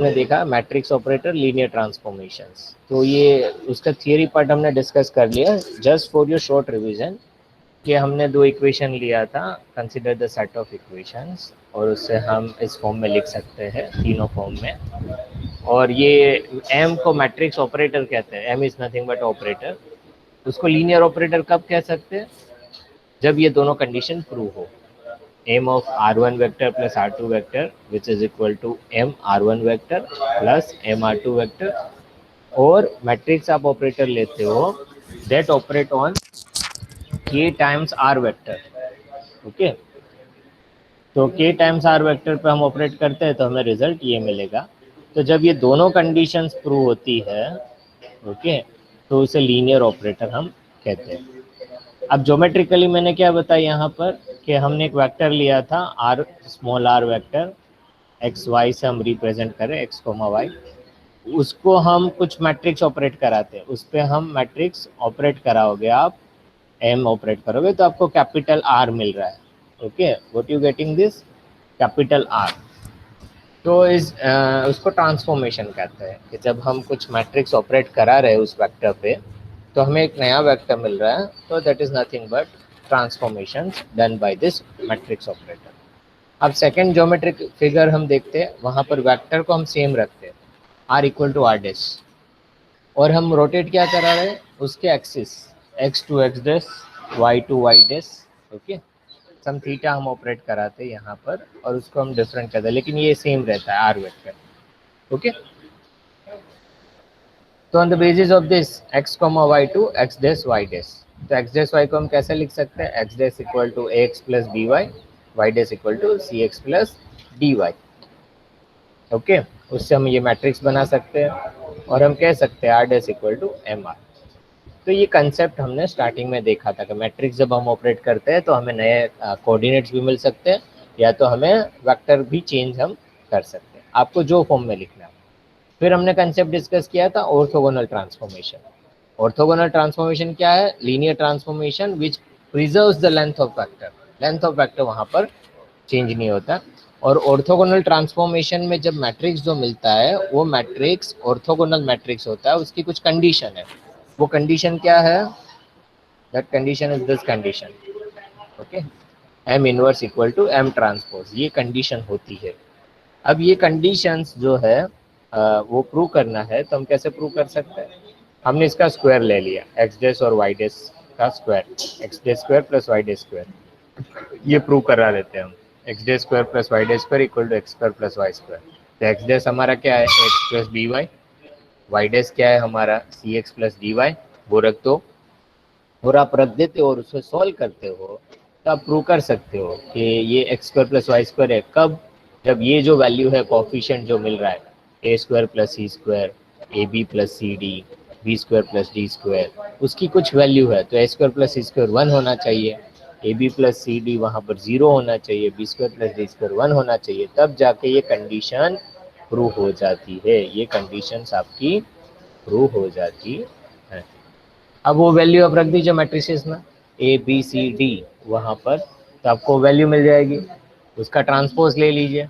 हमने देखा matrix operator, linear transformations. तो ये उसका थियरी पार्ट हमने डिस्कस कर लिया। Just for your short revision कि हमने दो इक्वेशन लिया था, consider the set of equations, और उससे हम इस फॉर्म में लिख सकते हैं, तीनों फॉर्म में। और ये एम को मैट्रिक्स ऑपरेटर कहते हैं, M is nothing but operator. उसको लीनियर ऑपरेटर कब कह सकते हैं? जब ये दोनों कंडीशन प्रूव हो, m of r1 vector plus r2 vector which is equal to m r1 vector plus m r2 vector, और मैट्रिक्स आप ऑपरेटर लेते हो that operate on k times r vector। Okay, तो k टाइम्स r वेक्टर पे हम operate करते हैं तो हमें रिजल्ट ये मिलेगा। तो जब ये दोनों कंडीशंस प्रूव होती है, ओके, तो उसे लीनियर ऑपरेटर हम कहते हैं। अब ज्योमेट्रिकली मैंने क्या बताया यहाँ पर कि हमने एक वेक्टर लिया था r, small r vector, X Y से हम रिप्रेजेंट करें, एक्स कोमा वाई, उसको हम कुछ मैट्रिक्स ऑपरेट कराते हैं, उस पर हम मैट्रिक्स ऑपरेट कराओगे आप, एम ऑपरेट करोगे तो आपको कैपिटल आर मिल रहा है। Okay, what you getting this capital R. तो उसको ट्रांसफॉर्मेशन कहते हैं कि जब हम कुछ मैट्रिक्स ऑपरेट करा रहे हैं उस वेक्टर पे, तो हमें एक नया वेक्टर मिल रहा है, तो that is nothing but transformation done by this matrix operator. अब सेकेंड ज्योमेट्रिक फिगर हम देखते हैं, वहाँ पर वेक्टर को हम सेम रखते हैं, R equal to R dash, और हम रोटेट क्या करा रहे हैं, उसके axis, X to X dash, Y to Y dash. Okay, some theta हम ऑपरेट कराते हैं यहाँ पर, और उसको हम डिफरेंट करते हैं, लेकिन ये सेम रहता है आर वेक्टर। ओके, तो on the basis of this X comma Y to X dash Y dash, तो एक्स डैश वाई को हम कैसे लिख सकते हैं, X dash equal to A X plus B Y, Y dash equal to C x plus D Y. Okay, उससे हम ये मैट्रिक्स बना सकते हैं, और हम कह सकते हैं R dash equal to M R. तो ये कंसेप्ट हमने स्टार्टिंग में देखा था कि मैट्रिक्स जब हम ऑपरेट करते हैं तो हमें नए कोऑर्डिनेट्स भी मिल सकते हैं, या तो हमें वेक्टर भी चेंज हम कर सकते हैं, आपको जो फॉर्म में लिखना है। फिर हमने कंसेप्ट डिस्कस किया था ऑर्थोगोनल ट्रांसफॉर्मेशन। ऑर्थोगोनल ट्रांसफॉर्मेशन क्या है? Linear transformation which preserves the length of vector. Length of vector वहाँ पर चेंज नहीं होता। और ऑर्थोगोनल ट्रांसफॉर्मेशन में जब मैट्रिक्स जो मिलता है वो मैट्रिक्स ऑर्थोगोनल मैट्रिक्स होता है, उसकी कुछ कंडीशन है। वो कंडीशन क्या है? That condition is this condition. Okay, M inverse equal to M transpose, ये कंडीशन होती है। अब ये कंडीशंस जो है वो प्रूव करना है, तो हम कैसे प्रूव कर सकते हैं? हमने इसका स्क्वायर ले लिया, एक्स डेस और वाई डेस का square, x dash square plus y dash square, ये प्रूव करा लेते हैं हम। X dash square plus y dash square equal to x square plus Y square. तो एक्स डेस हमारा क्या है? X plus B Y. Y dash क्या है हमारा? C x plus D y. वो रख दो, और आप रख देते हो और उसको सॉल्व करते हो, तो आप प्रूव कर सकते हो कि ये X square plus Y square है। कब? जब ये जो वैल्यू है, कोफिशिएंट जो मिल रहा है, a square plus c square, a b plus c d, b square plus d square, उसकी कुछ वैल्यू है, तो a square plus c square 1 होना चाहिए, a b plus c d वहाँ पर 0 होना चाहिए, b square plus d square 1 होना चाहिए, तब जाके ये कंडीशन प्रूव हो जाती है। ये कंडीशंस आपकी प्रूव हो जाती है। अब वो वैल्यू आप रख दीजिए मैट्रिसेस में, ए बी सी डी वहाँ पर, तो आपको वैल्यू मिल जाएगी। उसका ट्रांसपोज ले लीजिए,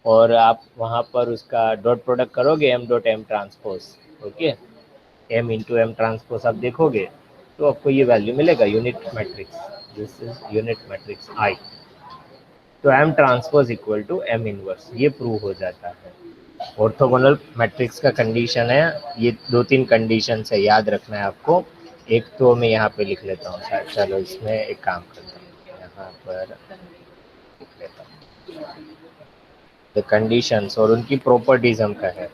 और आप वहाँ पर उसका डॉट प्रोडक्ट करोगे, M dot M transpose. Okay, M into M transpose आप देखोगे तो आपको ये वैल्यू मिलेगा, unit matrix, this is unit matrix I. तो M transpose equal to M inverse, ये प्रूव हो जाता है। ऑर्थोगोनल मैट्रिक्स का कंडीशन है, ये 2-3 कंडीशन है, याद रखना है आपको। एक तो मैं यहाँ पे लिख लेता हूँ शायद, चलो इसमें एक काम करता हूँ, यहाँ पर लिख लेता हूँ द कंडीशंस और उनकी प्रॉपर्टीज हम कहें।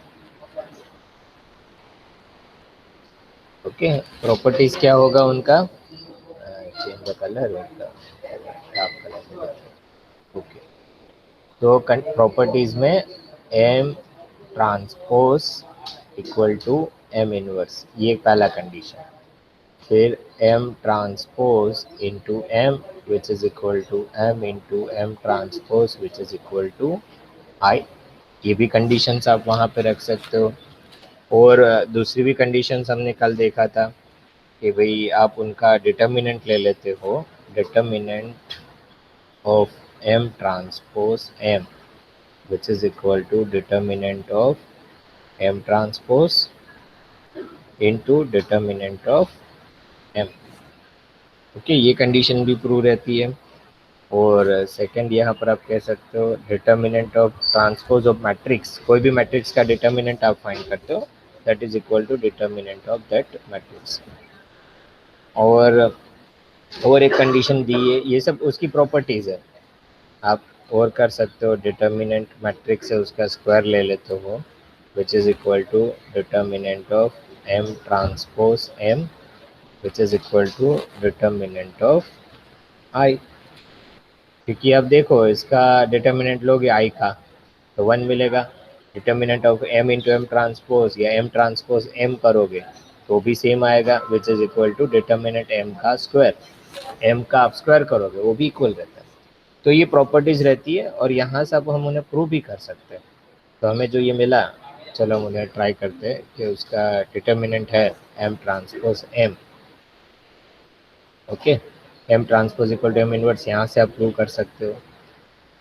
ओके, प्रॉपर्टीज क्या होगा उनका? चेंज द कलर, उनका डार्क कलर। ओके, तो प्रॉपर्टीज में M transpose equal to M inverse, ये पहला कंडीशन। फिर M transpose into M which is equal to M into M transpose which is equal to I, ये भी conditions आप वहाँ पे रख सकते हो। और दूसरी भी कंडीशंस हमने कल देखा था कि भाई आप उनका डिटर्मिनेंट ले लेते हो, determinant of M transpose M which is equal to determinant of m transpose into determinant of m. Okay, ये कंडीशन भी प्रूव रहती है। और सेकंड यहाँ पर आप कह सकते हो determinant of transpose of matrix, कोई भी मैट्रिक्स का डिटर्मिनेंट आप फाइंड करते हो, that is equal to determinant of that matrix. और एक कंडीशन दी है, ये सब उसकी प्रॉपर्टीज है। आप और कर सकते हो, डिटर्मिनेंट मैट्रिक्स है उसका स्क्वायर ले लेते हो, which is equal to determinant of m transpose m, which is equal to determinant of i। क्योंकि अब देखो इसका डिटर्मिनेंट लोगे i का तो 1 मिलेगा, determinant of m into M transpose या m ट्रांसपोज m करोगे तो भी सेम आएगा, which is equal to determinant m का स्क्वायर, m का आप स्क्वायर करोगे वो भी इक्वल रहता है। तो ये प्रॉपर्टीज रहती है और यहाँ से अब हम उन्हें प्रूव भी कर सकते हैं। तो हमें जो ये मिला, चलो हम उन्हें ट्राई करते हैं कि उसका डिटर्मिनेंट है m transpose m। Okay, m transpose equal to m inverse, यहाँ से आप प्रूव कर सकते हो।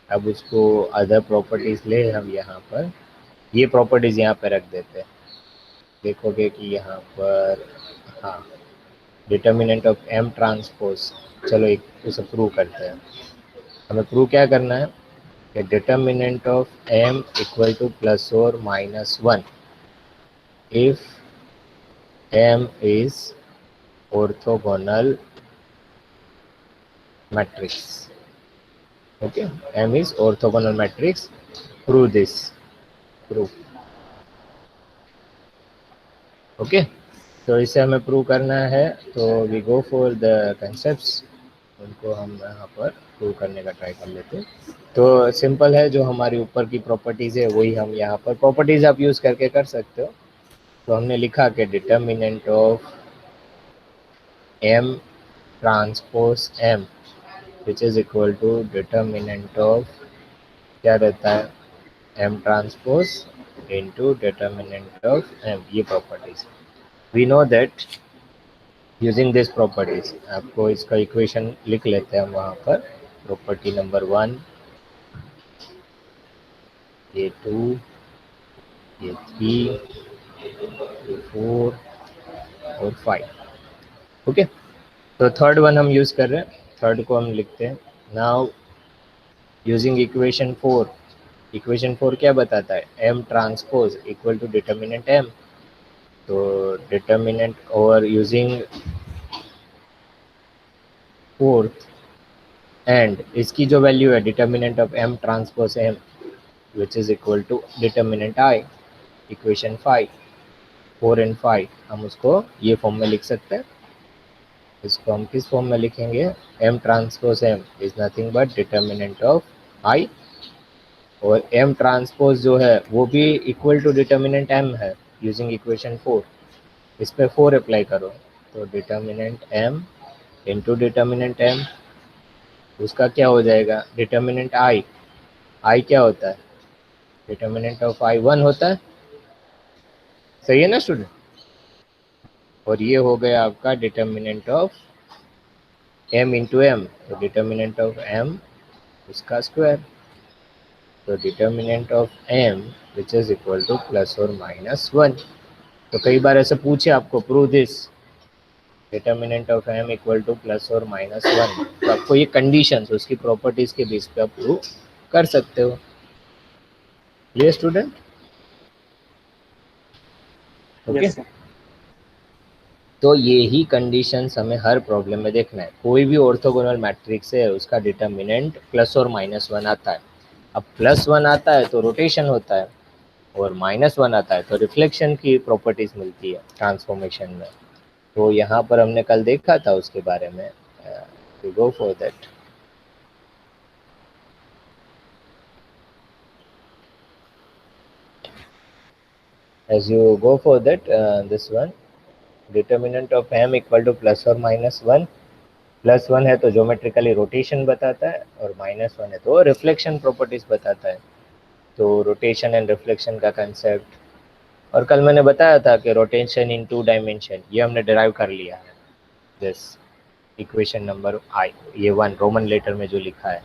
अब उसको अदर प्रॉपर्टीज ले हम यहाँ पर, ये प्रॉपर्टीज यहाँ पर रख देते हैं। देखोगे कि यहाँ पर हाँ, डिटर्मिनेंट ऑफ m ट्रांसपोज, चलो एक उसे प्रूव करते हैं। हमें प्रूव क्या करना है कि determinant of m equal to plus और minus 1 if m is orthogonal matrix. Okay, m is orthogonal matrix, prove this, prove. Okay, तो इसे हमें प्रूव करना है, तो we go for the concepts, उनको हम यहाँ पर प्रूव करने का ट्राई कर लेते हैं। तो सिंपल है, जो हमारी ऊपर की प्रॉपर्टीज़ है वही हम यहाँ पर प्रॉपर्टीज़ आप यूज़ करके कर सकते हो। तो हमने लिखा कि determinant of m transpose m which is equal to determinant of, क्या रहता है, m transpose into determinant of m, ये properties. We know that using this properties, आपको इसका इक्वेशन लिख लेते हैं हम वहाँ पर। प्रॉपर्टी नंबर 1, ये 2, ये 3, ये 4 और 5। ओके, तो थर्ड वन हम यूज़ कर रहे हैं, थर्ड को हम लिखते हैं नाउ यूजिंग इक्वेशन 4। इक्वेशन 4 क्या बताता है, m transpose equal to determinant m। तो डिटर्मिनेंट और यूजिंग फोर्थ एंड इसकी जो वैल्यू है determinant of m transpose m which is equal to determinant i, equation 5, 4 and 5 हम उसको ये फॉर्म में लिख सकते हैं। इसको हम किस फॉर्म में लिखेंगे, m transpose m is nothing but determinant of i, और m ट्रांसपोज जो है वो भी इक्वल टू डिटर्मिनेंट m है यूजिंग इक्वेशन 4। इस पर 4 अप्लाई करो, तो determinant m into determinant m, उसका क्या हो जाएगा, डिटर्मिनेंट i क्या होता है, डिटर्मिनेंट ऑफ i 1 होता है, सही है ना स्टूडेंट। और ये हो गया आपका determinant of m into m, तो डिटर्मिनेंट ऑफ m उसका स्क्वायर, तो determinant of m which is equal to plus और माइनस 1। तो कई बार ऐसे पूछे आपको, prove this determinant of m equal to plus और माइनस 1, तो आपको ये कंडीशंस उसकी प्रॉपर्टीज के बेस पे आप प्रूव कर सकते हो। ये स्टूडेंट ओके, तो ये ही कंडीशंस हमें हर प्रॉब्लम में देखना है। कोई भी ऑर्थोगोनल मैट्रिक्स है उसका डिटर्मिनेंट प्लस और माइनस 1 आता है। अब प्लस 1 आता है तो रोटेशन होता है, और माइनस 1 आता है तो रिफ्लेक्शन की प्रॉपर्टीज मिलती है ट्रांसफॉर्मेशन में। तो यहाँ पर हमने कल देखा था उसके बारे में, we go for that. As you go for that, this one determinant of m equal to plus और माइनस 1, प्लस 1 है तो ज्योमेट्रिकली रोटेशन बताता है, और माइनस 1 है तो रिफ्लेक्शन प्रॉपर्टीज बताता है। तो रोटेशन एंड रिफ्लेक्शन का कंसेप्ट, और कल मैंने बताया था कि रोटेशन इन 2 डायमेंशन ये हमने डिराइव कर लिया है, दिस इक्वेशन नंबर आई, ये 1 रोमन लेटर में जो लिखा है।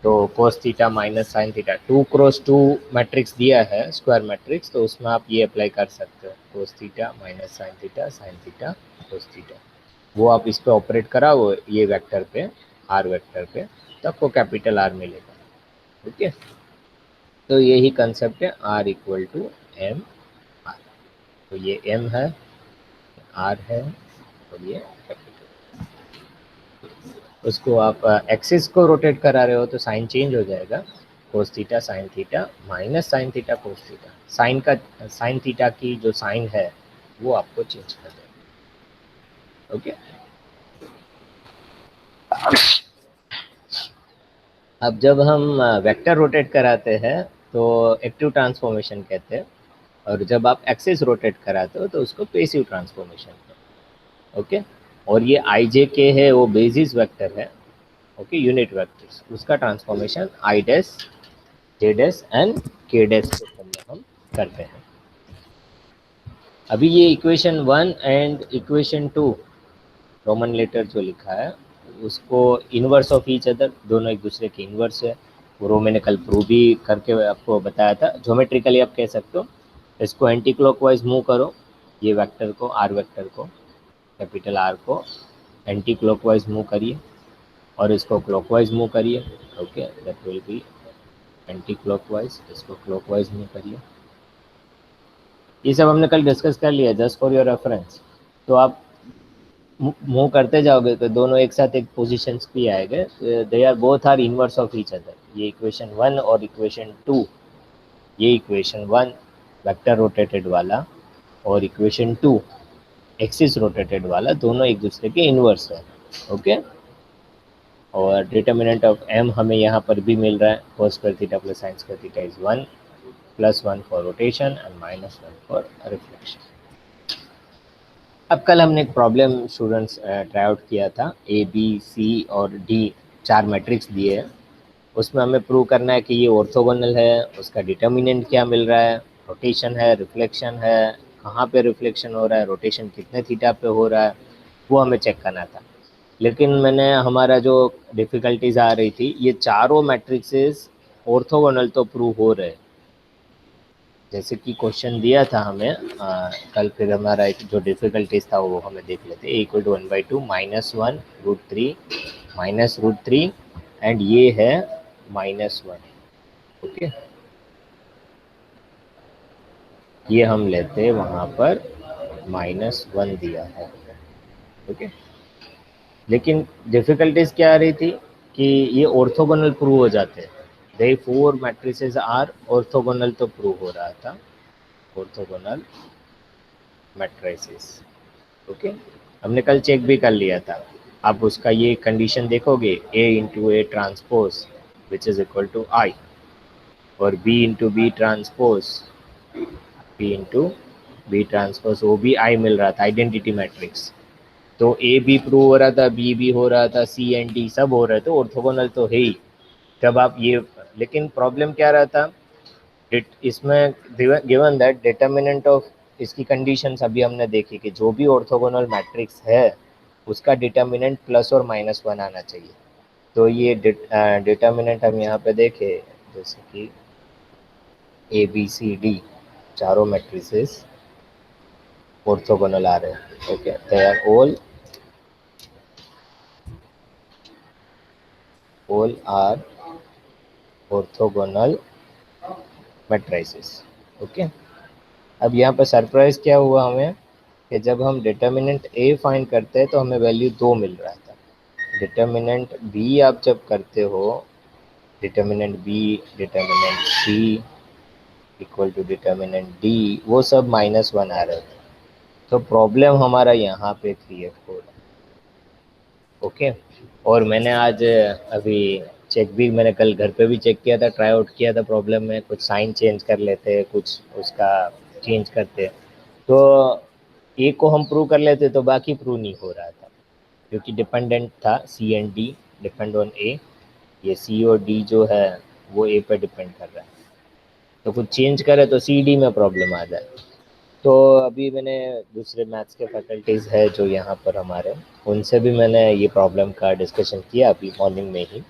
तो cos theta minus sine theta 2x2 matrix दिया है स्क्वायर मैट्रिक्स, तो उसमें आप ये अप्लाई कर सकते हो cos theta minus sine theta cos theta. वो आप इस पे ऑपरेट कराओ ये वेक्टर पे, आर वेक्टर पे, तो आपको कैपिटल आर मिलेगा। ओके, तो यही कंसेप्ट है R equal to M R. तो ये एम है, आर है, और ये कैपिटल। उसको आप एक्सिस को रोटेट करा रहे हो तो साइन चेंज हो जाएगा, cos theta sine theta minus sine theta cos theta. Sine का, साइन थीटा की जो साइन है वो आपको चेंज कर देगा। ओके, अब जब हम वेक्टर रोटेट कराते हैं तो एक्टिव ट्रांसफॉर्मेशन कहते हैं, और जब आप एक्सिस रोटेट कराते हो तो उसको पेसिव ट्रांसफॉर्मेशन कहते हैं। ओके, और ये आई जे के है वो बेसिस वेक्टर है। ओके, यूनिट वेक्टर्स, उसका transformation I dash J dash and K dash के फॉर्म में हम करते हैं। अभी ये equation 1 and equation 2 Roman letter जो लिखा है उसको इन्वर्स ऑफ ईच अदर, दोनों एक दूसरे के इन्वर्स है। वो मैंने कल प्रूव भी करके आपको बताया था। ज्योमेट्रिकली आप कह सकते हो, इसको एंटी क्लॉकवाइज मूव करो, ये वेक्टर को, आर वेक्टर को, कैपिटल आर को एंटी क्लॉकवाइज मूव करिए और इसको क्लॉकवाइज मूव करिए। Okay, that will be anti clockwise, इसको क्लॉकवाइज मूव करिए। ये सब हमने कल डिस्कस कर लिया, जस्ट फॉर योर रेफरेंस। तो आप मूव करते जाओगे तो दोनों एक साथ एक पोजीशन पे आएंगे, they are both are inverse of each other. ये इक्वेशन 1 और इक्वेशन 2, ये इक्वेशन 1 वेक्टर रोटेटेड वाला और इक्वेशन 2 एक्सिस रोटेटेड वाला, दोनों एक दूसरे के इनवर्स है। ओके, और डिटर्मिनेंट ऑफ एम हमें यहाँ पर भी मिल रहा है, cos square theta plus sine square theta is 1 +1 for rotation and -1 for reflection. अब कल हमने एक प्रॉब्लम स्टूडेंट्स ट्राई आउट किया था, ए बी सी और डी 4 मैट्रिक्स दिए हैं, उसमें हमें प्रूव करना है कि ये ऑर्थोगोनल है, उसका डिटर्मिनेंट क्या मिल रहा है, रोटेशन है, रिफ्लेक्शन है, कहाँ पे रिफ्लेक्शन हो रहा है, रोटेशन कितने थीटा पे हो रहा है, वो हमें चेक करना था। लेकिन मैंने, हमारा जो डिफ़िकल्टीज आ रही थी, ये चारों मैट्रिक्सेस ऑर्थोगोनल तो प्रूव हो रहे, जैसे कि क्वेश्चन दिया था हमें कल। फिर हमारा एक जो डिफ़िकल्टीज था वो हमें देख लेते। A=1/2 -1√3 -√3 एंड ये है -1। ओके, ये हम लेते हैं वहाँ पर -1 दिया है। ओके, लेकिन डिफ़िकल्टीज क्या आ रही थी कि ये ऑर्थोगोनल प्रूव हो जाते हैं। दे 4 मैट्रिसेस आर ऑर्थोगोनल, तो प्रूव हो रहा था ऑर्थोगोनल मैट्रिसेस। ओके, हमने कल चेक भी कर लिया था। आप उसका ये कंडीशन देखोगे, A into A transpose which is equal to I, और B into B transpose, B into B transpose, वो भी आई मिल रहा था, आइडेंटिटी मैट्रिक्स। तो A भी प्रूव हो रहा था, B भी हो रहा था, C एंड D सब हो रहे थे, ऑर्थोगोनल तो है ही। जब आप ये, लेकिन प्रॉब्लम क्या रहा था, इसमें गिवन दैट डिटर्मिनेंट ऑफ, इसकी कंडीशंस अभी हमने देखी कि जो भी ऑर्थोगोनल मैट्रिक्स है उसका डिटर्मिनेंट +or-1 आना चाहिए। तो ये डिटर्मिनेंट हम यहाँ पे देखें, जैसे कि ए बी सी डी चारों मैट्रिसेस ऑर्थोगोनल आ रहे हैं। Okay, they are all are orthogonal matrices. Okay, अब यहाँ पर सरप्राइज क्या हुआ हमें कि जब हम डिटर्मिनेंट ए फाइंड करते हैं तो हमें वैल्यू 2 मिल रहा था। डिटर्मिनेंट बी आप जब करते हो, determinant B, determinant C equal to determinant D, वो सब -1 आ रहे थे। तो प्रॉब्लम हमारा यहाँ पे क्रिएट हो रहा है। ओके, और मैंने आज अभी चेक भी, मैंने कल घर पे भी चेक किया था, ट्राई आउट किया था प्रॉब्लम में, कुछ साइन चेंज कर लेते, कुछ उसका चेंज करते, तो ए को हम प्रूव कर लेते तो बाकी प्रूव नहीं हो रहा था, क्योंकि डिपेंडेंट था सी एंड डी, डिपेंड ऑन ए। ये सी और डी जो है वो ए पर डिपेंड कर रहा है, तो कुछ चेंज करे तो सी डी में प्रॉब्लम आ जाए। तो अभी मैंने दूसरे मैथ्स के फैकल्टीज़ है जो यहाँ पर हमारे, उनसे भी मैंने ये प्रॉब्लम का डिस्कशन किया अभी मॉर्निंग में ही।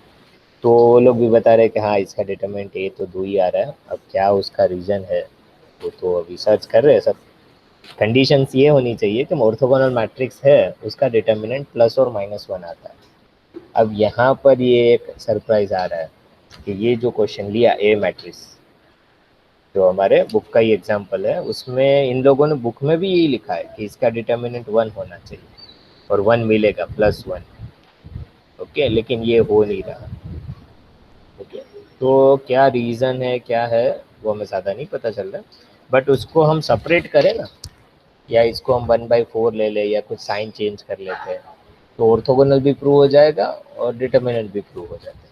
तो वो लोग भी बता रहे कि हाँ इसका डिटरमिनेंट ए तो 2 ही आ रहा है। अब क्या उसका रीज़न है वो तो अभी सर्च कर रहे हैं सब। कंडीशंस ये होनी चाहिए कि ऑर्थोगोनल मैट्रिक्स है उसका डिटरमिनेंट प्लस और माइनस 1 आता है। अब यहाँ पर ये एक सरप्राइज आ रहा है कि ये जो क्वेश्चन लिया ए मैट्रिक्स, जो हमारे बुक का ही एग्जाम्पल है, उसमें इन लोगों ने बुक में भी यही लिखा है कि इसका डिटरमिनेंट 1 होना चाहिए और 1 मिलेगा +1। ओके, लेकिन ये हो नहीं रहा। ओके, तो क्या रीज़न है क्या है वो हमें ज़्यादा नहीं पता चल रहा, बट उसको हम सेपरेट करें ना, या इसको हम 1/4 ले लें या कुछ साइन चेंज कर लेते हैं तो ऑर्थोगोनल भी प्रूव हो जाएगा और डिटरमिनेंट भी प्रूव हो जाता है।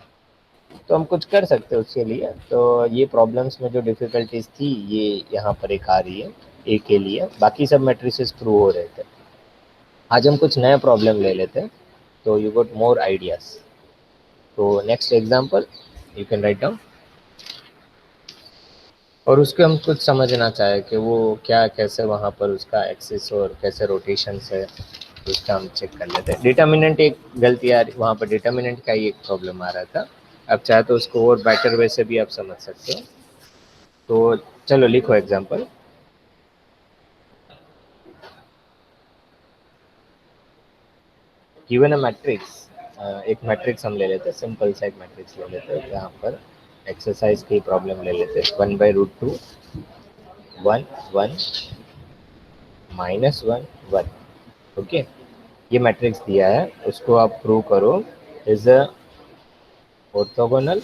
तो हम कुछ कर सकते हैं उसके लिए। तो ये प्रॉब्लम्स में जो डिफ़िकल्टीज थी ये यहाँ पर एक आ रही है ए के लिए, बाकी सब मैट्रिसेस प्रूव हो रहे थे। आज हम कुछ नया प्रॉब्लम ले लेते हैं तो यू गॉट मोर आइडियाज़। तो next example you can write down, और उसके हम कुछ समझना चाहें कि वो क्या कैसे वहाँ पर उसका एक्सिस और कैसे रोटेशंस है, उसका हम चेक कर लेते हैं। डिटर्मिनेंट एक गलती आ रही वहाँ पर, डिटर्मिनेंट का ही एक प्रॉब्लम आ रहा था। अब चाहे तो उसको और बेटर वे से भी आप समझ सकते हो। तो चलो लिखो एग्जांपल। गिवन अ मैट्रिक्स, एक मैट्रिक्स हम ले लेते हैं, सिंपल सा एक मैट्रिक्स ले लेते हैं जहाँ पर एक्सरसाइज की प्रॉब्लम ले लेते हैं। 1/√2 1 1 -1 1। ओके, ये मैट्रिक्स दिया है, उसको आप प्रूव करो is a orthogonal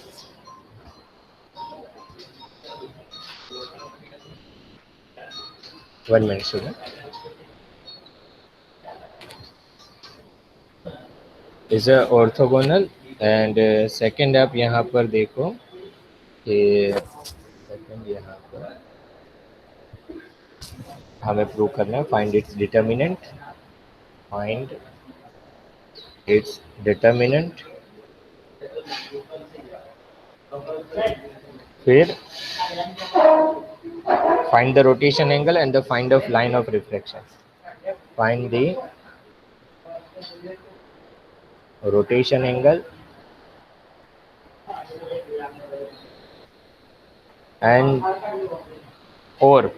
one minute सुनो, is a orthogonal. And second आप यहाँ पर देखो कि सेकंड यहाँ पर हमें प्रूव करना है find its determinant, find its determinant, फिर find the rotation angle and the find of line of reflection, find the rotation angle and और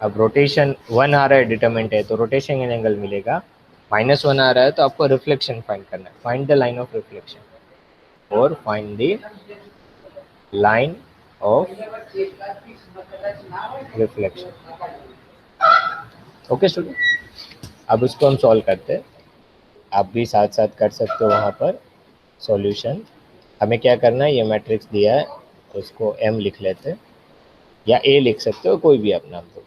अब रोटेशन 1 आ रहा है डिटरमिनेंट है तो रोटेशन एंगल मिलेगा, -1 आ रहा है तो आपको रिफ्लेक्शन फाइंड करना है, find the line of reflection और find the line of reflection. Okay student, अब उसको हम सॉल्व करते हैं। आप भी साथ साथ कर सकते हो वहाँ पर सॉल्यूशन। हमें क्या करना है, ये मैट्रिक्स दिया है उसको m लिख लेते हैं या a लिख सकते हो, कोई भी आप नाम दो।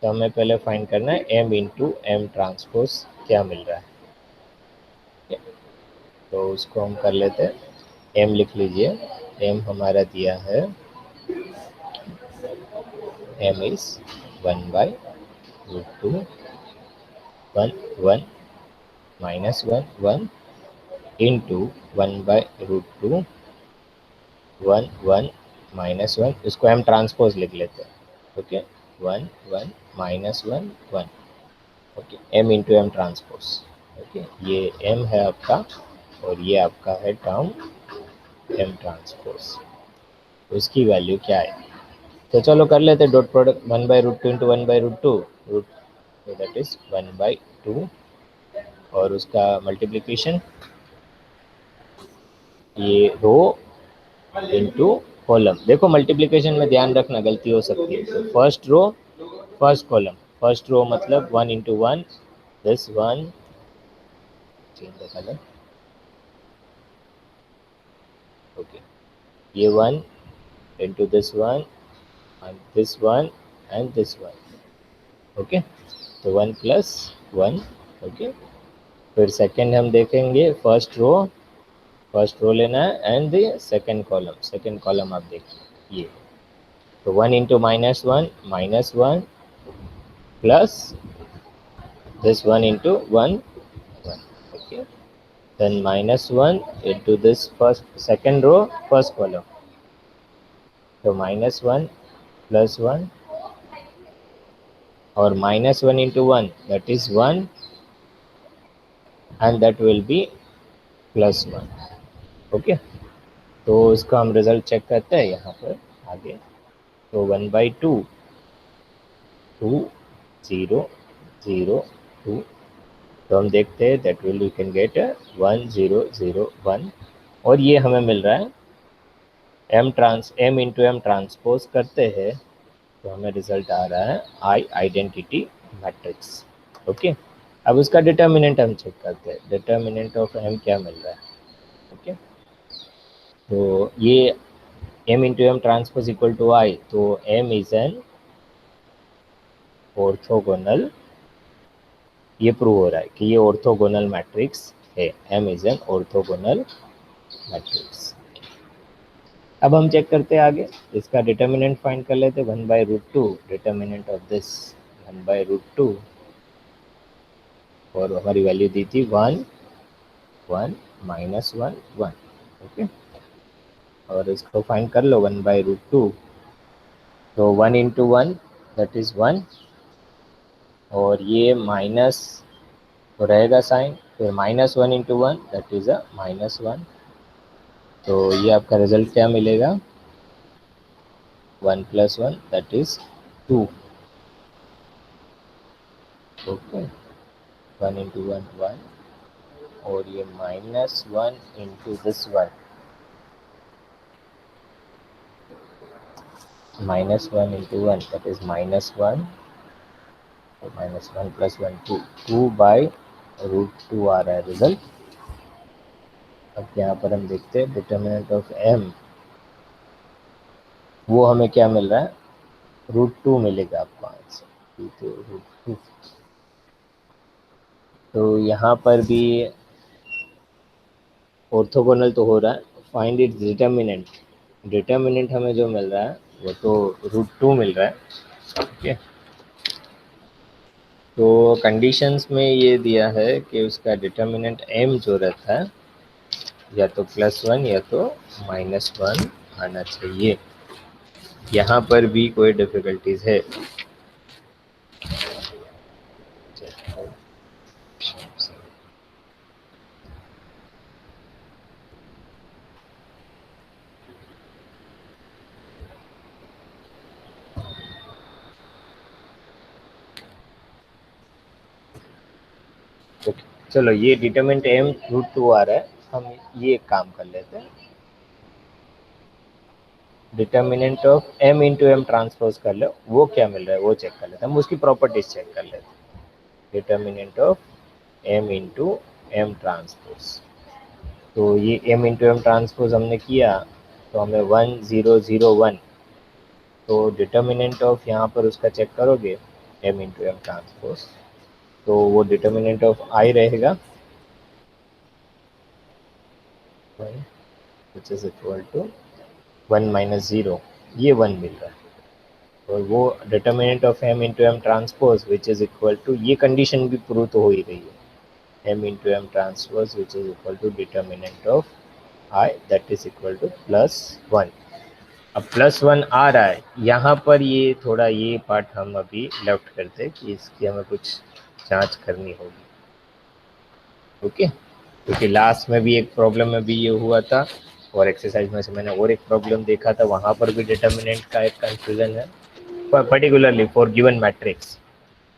तो हमें पहले फाइंड करना है m इंटू एम ट्रांसपोज क्या मिल रहा है। तो उसको हम कर लेते हैं, m लिख लीजिए। m हमारा दिया है, m इज 1/√2 1 1 -1 1 इंटू 1/√2 1 1 -1, इसको m ट्रांसपोज लिख लेते हैं। Okay, 1 1 -1 1। Okay, m into M transpose. Okay, ये m है आपका और ये आपका है टर्म m ट्रांसपोज, उसकी वैल्यू क्या है। तो चलो कर लेते हैं डॉट प्रोडक्ट, 1/√2 इंटू 1/√2 रूट, तो दैट इज 1/2 और उसका मल्टीप्लिकेशन ये रो इंटू कॉलम। देखो मल्टीप्लिकेशन में ध्यान रखना गलती हो सकती है। तो first row first column, first row मतलब 1 into 1 this 1, change the colour. Okay, ये 1 into this 1 and this one and this one। Okay, तो 1 प्लस 1। ओके, फिर सेकंड हम देखेंगे, फर्स्ट रो लेना है एंड द सेकंड कॉलम आप देखिए ये। तो 1 into -1 plus this 1 into 1 1। Okay, then -1 into this second row first column, so -1 plus 1 or -1 into 1, that is 1 and that will be +1। okay, तो इसका हम रिजल्ट चेक करते हैं यहाँ पर आगे। तो 1/2 2 0 0 2, तो हम देखते हैं that will you can gate 1 0 0 1, और ये हमें मिल रहा है m इंटू एम ट्रांसपोज करते हैं तो हमें रिजल्ट आ रहा है आई आइडेंटिटी मैट्रिक्स। ओके, अब उसका डिटर्मिनेंट हम चेक करते हैं, डिटर्मिनेंट ऑफ m क्या मिल रहा है। ओके, तो ये m into M transpose equal to I, तो m इज एन ऑर्थोगोनल, ये प्रूव हो रहा है कि ये ऑर्थोगोनल मैट्रिक्स है, m is an orthogonal matrix. अब हम चेक करते हैं आगे, इसका डिटर्मिनेंट फाइंड कर लेते हैं। 1/√2 डिटर्मिनेंट ऑफ दिस 1/√2, और हमारी वैल्यू दी थी 1 1 -1 1। ओके, और इसको फाइंड कर लो 1/√2, तो 1 इंटू 1 दैट इज 1, और ये माइनस तो रहेगा साइन, फिर -1 इंटू 1 दैट इज अ -1, तो ये आपका रिजल्ट क्या मिलेगा 1 + 1 दैट इज 2। ओके, 1 इंटू 1 1, और ये -1 into this one, -1 into 1 that is -1, -1 + 1 2, 2/√2 आ रहा है रिजल्ट। अब यहाँ पर हम देखते हैं डिटर्मिनेंट ऑफ m, वो हमें क्या मिल रहा है √2 मिलेगा आपको आंसर, तो √2। तो यहाँ पर भी ऑर्थोगोनल तो हो रहा है, फाइंड इट्स डिटर्मिनेंट, डिटर्मिनेंट हमें जो मिल रहा है वो तो √2 मिल रहा है। ओके, तो कंडीशंस में ये दिया है कि उसका डिटर्मिनेंट m जो रहता है या तो +1 या तो -1 आना चाहिए। यहाँ पर भी कोई डिफिकल्टीज है। ओके, चलो ये डिटरमिनेंट m√2 आ रहा है, हम ये काम कर लेते हैं, determinant of m into M transpose कर लो, वो क्या मिल रहा है वो चेक कर लेते हैं, हम उसकी प्रॉपर्टीज चेक कर लेते हैं। Determinant of m into M transpose, तो ये m इंटू एम ट्रांसपोज हमने किया तो हमें 1 0 0 1, तो डिटर्मिनेंट ऑफ यहाँ पर उसका चेक करोगे m इंटू एम ट्रांसपोज, तो वो डिटर्मिनेंट ऑफ i रहेगा विच इज इक्वल टू 1 - 0, ये 1 मिल रहा है, और वो determinant of m into M transpose which is equal to, ये कंडीशन भी प्रूव तो हो ही रही है, m into M transpose which is equal to determinant of i that is equal to +1। अब +1 आ रहा है यहाँ पर, ये थोड़ा ये पार्ट हम अभी लेफ्ट करते हैं कि इसकी हमें कुछ जांच करनी होगी। ओके, क्योंकि लास्ट में भी एक प्रॉब्लम में भी ये हुआ था, और एक्सरसाइज में से मैंने और एक प्रॉब्लम देखा था, वहाँ पर भी डिटर्मिनेंट का एक कंफ्यूजन है पर्टिकुलरली फॉर गिवन मैट्रिक्स।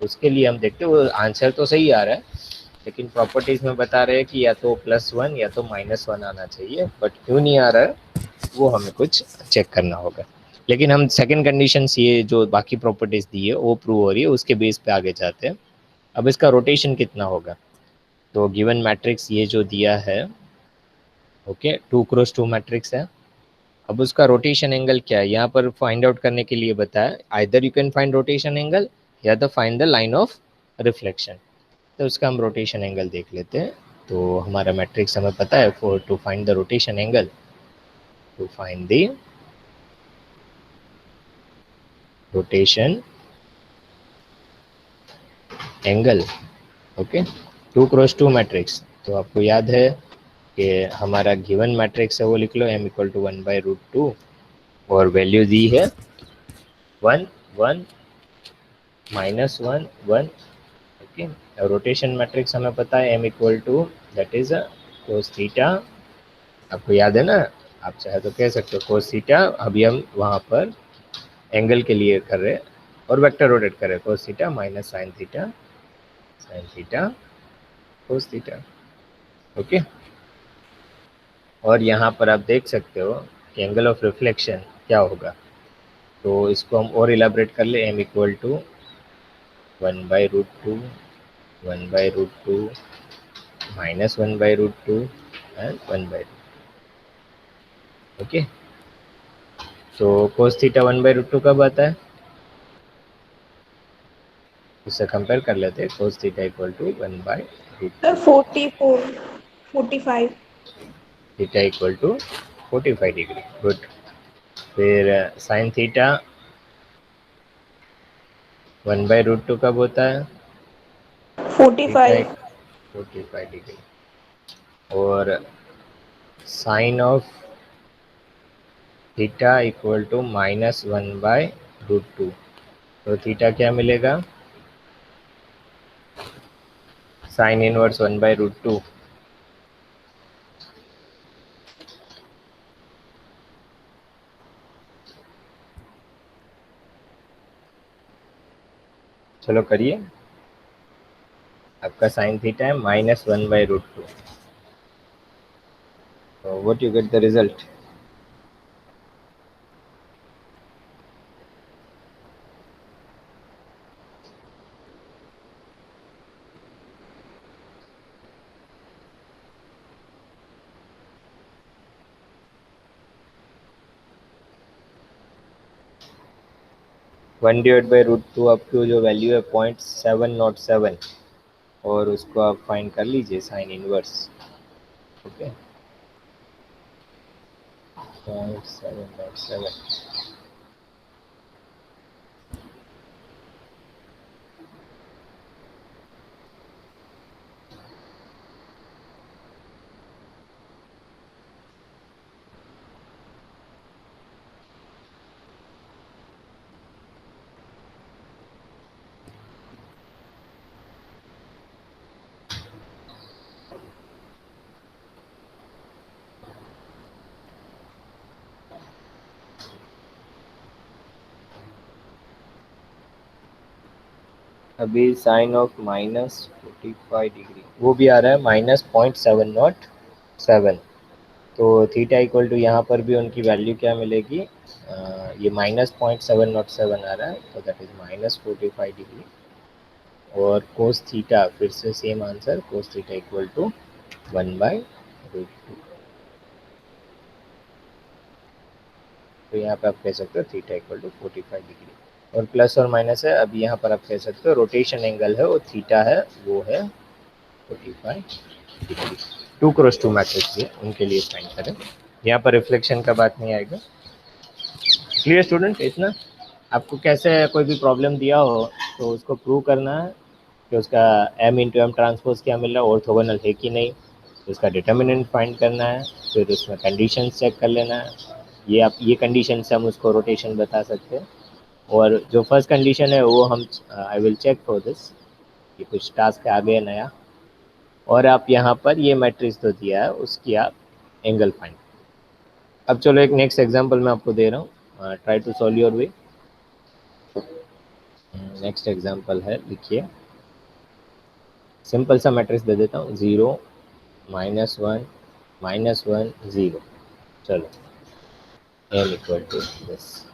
उसके लिए हम देखते हैं वो आंसर तो सही आ रहा है, लेकिन प्रॉपर्टीज में बता रहे हैं कि या तो +1 या तो -1 आना चाहिए, बट क्यों नहीं आ रहा है वो हमें कुछ चेक करना होगा। लेकिन हम सेकंड कंडीशन ये जो बाकी प्रॉपर्टीज दी है वो प्रूव हो रही है, उसके बेस पे आगे जाते हैं। अब इसका रोटेशन कितना होगा, तो गिवन मैट्रिक्स ये जो दिया है, ओके 2x2 मैट्रिक्स है। अब उसका रोटेशन एंगल क्या है यहाँ पर फाइंड आउट करने के लिए बताया, either you can find rotation angle या तो find the line of reflection. तो उसका हम रोटेशन एंगल देख लेते हैं। तो हमारा मैट्रिक्स हमें पता है, for to find the rotation angle, to find the rotation angle, okay 2x2 matrix. तो आपको याद है कि हमारा गिवन मैट्रिक्स है वो लिख लो, m = 1/√2, और वैल्यू दी है 1 1 -1 1। ओके, रोटेशन मैट्रिक्स हमें पता है m = that is cos theta, आपको याद है ना आप चाहे तो कह सकते हो कोस थीटा, अभी हम वहाँ पर एंगल के लिए कर रहे हैं और वेक्टर रोटेट कर रहे हैं, cos theta minus sine theta cos theta. Okay, और यहाँ पर आप देख सकते हो कि एंगल ऑफ रिफ्लेक्शन क्या होगा, तो इसको हम और इलाबरेट कर ले, M equal to 1/√2 1/√2 minus 1/√2 and 1/2। Okay, so cos theta 1/√2 कब आता है, इससे कंपेयर कर लेते हैं, cos theta equal to 1/√2 sir 44 45 theta equal to 45 degree. Good. फिर साइन थीटा 1/√2 कब होता है, थीटा 45 45 डिग्री। और sine of theta equal to minus 1/√2, तो थीटा क्या मिलेगा, साइन इनवर्स 1/√2। चलो करिए, आपका साइन थीटा है माइनस 1/√2, तो what you get the result, one divide by √2, आपकी जो वैल्यू है 0.707, और उसको आप फाइंड कर लीजिए साइन इनवर्स। ओके, 0.707। अभी साइन ऑफ -45 डिग्री वो भी आ रहा है -0.707, तो थीटा इक्वल टू यहाँ पर भी उनकी वैल्यू क्या मिलेगी, ये -0.707 आ रहा है, तो दैट इज -45 डिग्री। और कोस थीटा फिर से same answer, cos theta equal to 1/√2, तो यहाँ पे आप कह सकते हो थीटा इक्वल टू 45 डिग्री। और प्लस और माइनस है, अभी यहाँ पर आप कह सकते हो रोटेशन एंगल है वो थीटा है, वो है 45 डिग्री। 2x2 मैट्रिक्स है, उनके लिए फाइंड करें, यहाँ पर रिफ्लेक्शन का बात नहीं आएगा। क्लियर स्टूडेंट, इतना आपको कैसे कोई भी प्रॉब्लम दिया हो तो उसको प्रूव करना है कि उसका m इंटू एम ट्रांसपोज क्या मिल रहा है, ऑर्थोगोनल है कि नहीं, उसका डिटर्मिनेंट फाइंड करना है, फिर उसमें कंडीशन चेक कर लेना है, ये आप ये कंडीशन से हम उसको रोटेशन बता सकते हैं। और जो फर्स्ट कंडीशन है वो हम I will check for this, ये कुछ टास्क आ गया नया, और आप यहाँ पर ये मैट्रिक्स तो दिया है उसकी आप एंगल फाइंड। अब चलो एक नेक्स्ट एग्जांपल मैं आपको दे रहा हूँ, try to solve your way. Next example है, लिखिए, सिंपल सा मैट्रिक्स दे देता हूँ, 0 -1 -1 0। चलो m इक्वल टू दिस,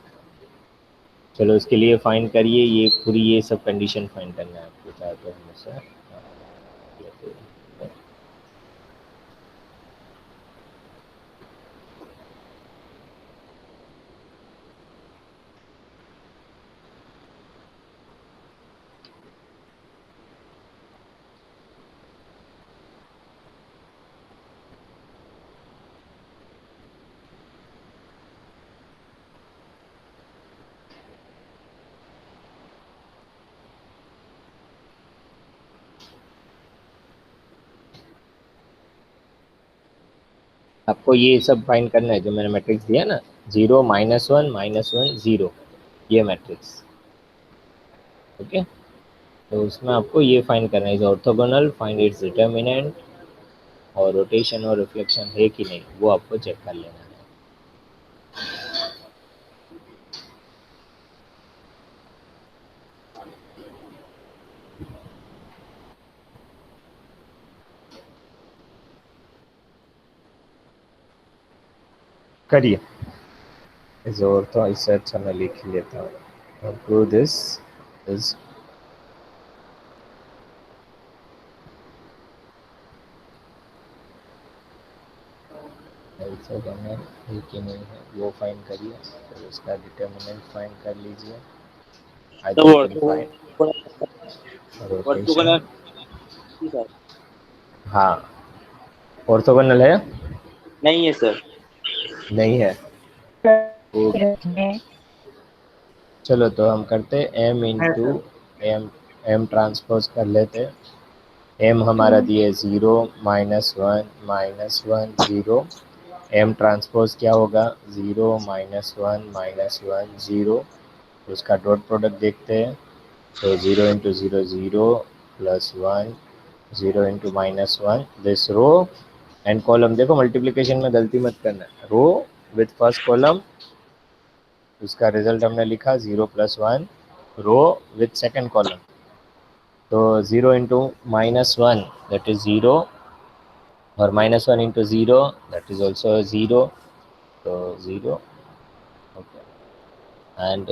चलो इसके लिए फाइंड करिए, ये पूरी ये सब कंडीशन फाइंड करना है आपको, चाहे तो हमेशा आपको ये सब फाइंड करना है जो मैंने मैट्रिक्स दिया ना, 0 -1 -1 0, ये मैट्रिक्स। ओके, तो उसमें आपको ये फाइंड करना है, is orthogonal, find its determinant, और रोटेशन और रिफ्लेक्शन है कि नहीं वो आपको चेक कर लेना है। करिए, इस और तो इससे अच्छा मैं लिख ही लेता हूँ। प्रूव दिस इज ऐसा करना है कि नहीं है वो फाइंड करिए, फिर उसका डिटर्मिनेंट फाइंड कर लीजिए, तो वो आइडेंटिफाई रोटेशन। ऑर्थोगोनल सर हाँ, ऑर्थोगोनल है नहीं है सर। नहीं है तो चलो तो हम करते m इंटू एम ट्रांसपोज कर लेते। m हमारा दिए 0 -1 0। m ट्रांसपोज क्या होगा 0 -1 0। उसका डॉट प्रोडक्ट देखते हैं तो 0 into 0 0 plus 1 0 into -1 this row and column. देखो मल्टीप्लिकेशन में गलती मत करना, रो विथ फर्स्ट कॉलम उसका रिजल्ट हमने लिखा 0 + 1, रो विथ सेकंड कॉलम तो 0 इंटू -1 दैट इज 0 और -1 इंटू 0 दैट इज ऑल्सो 0 तो 0 ओके। एंड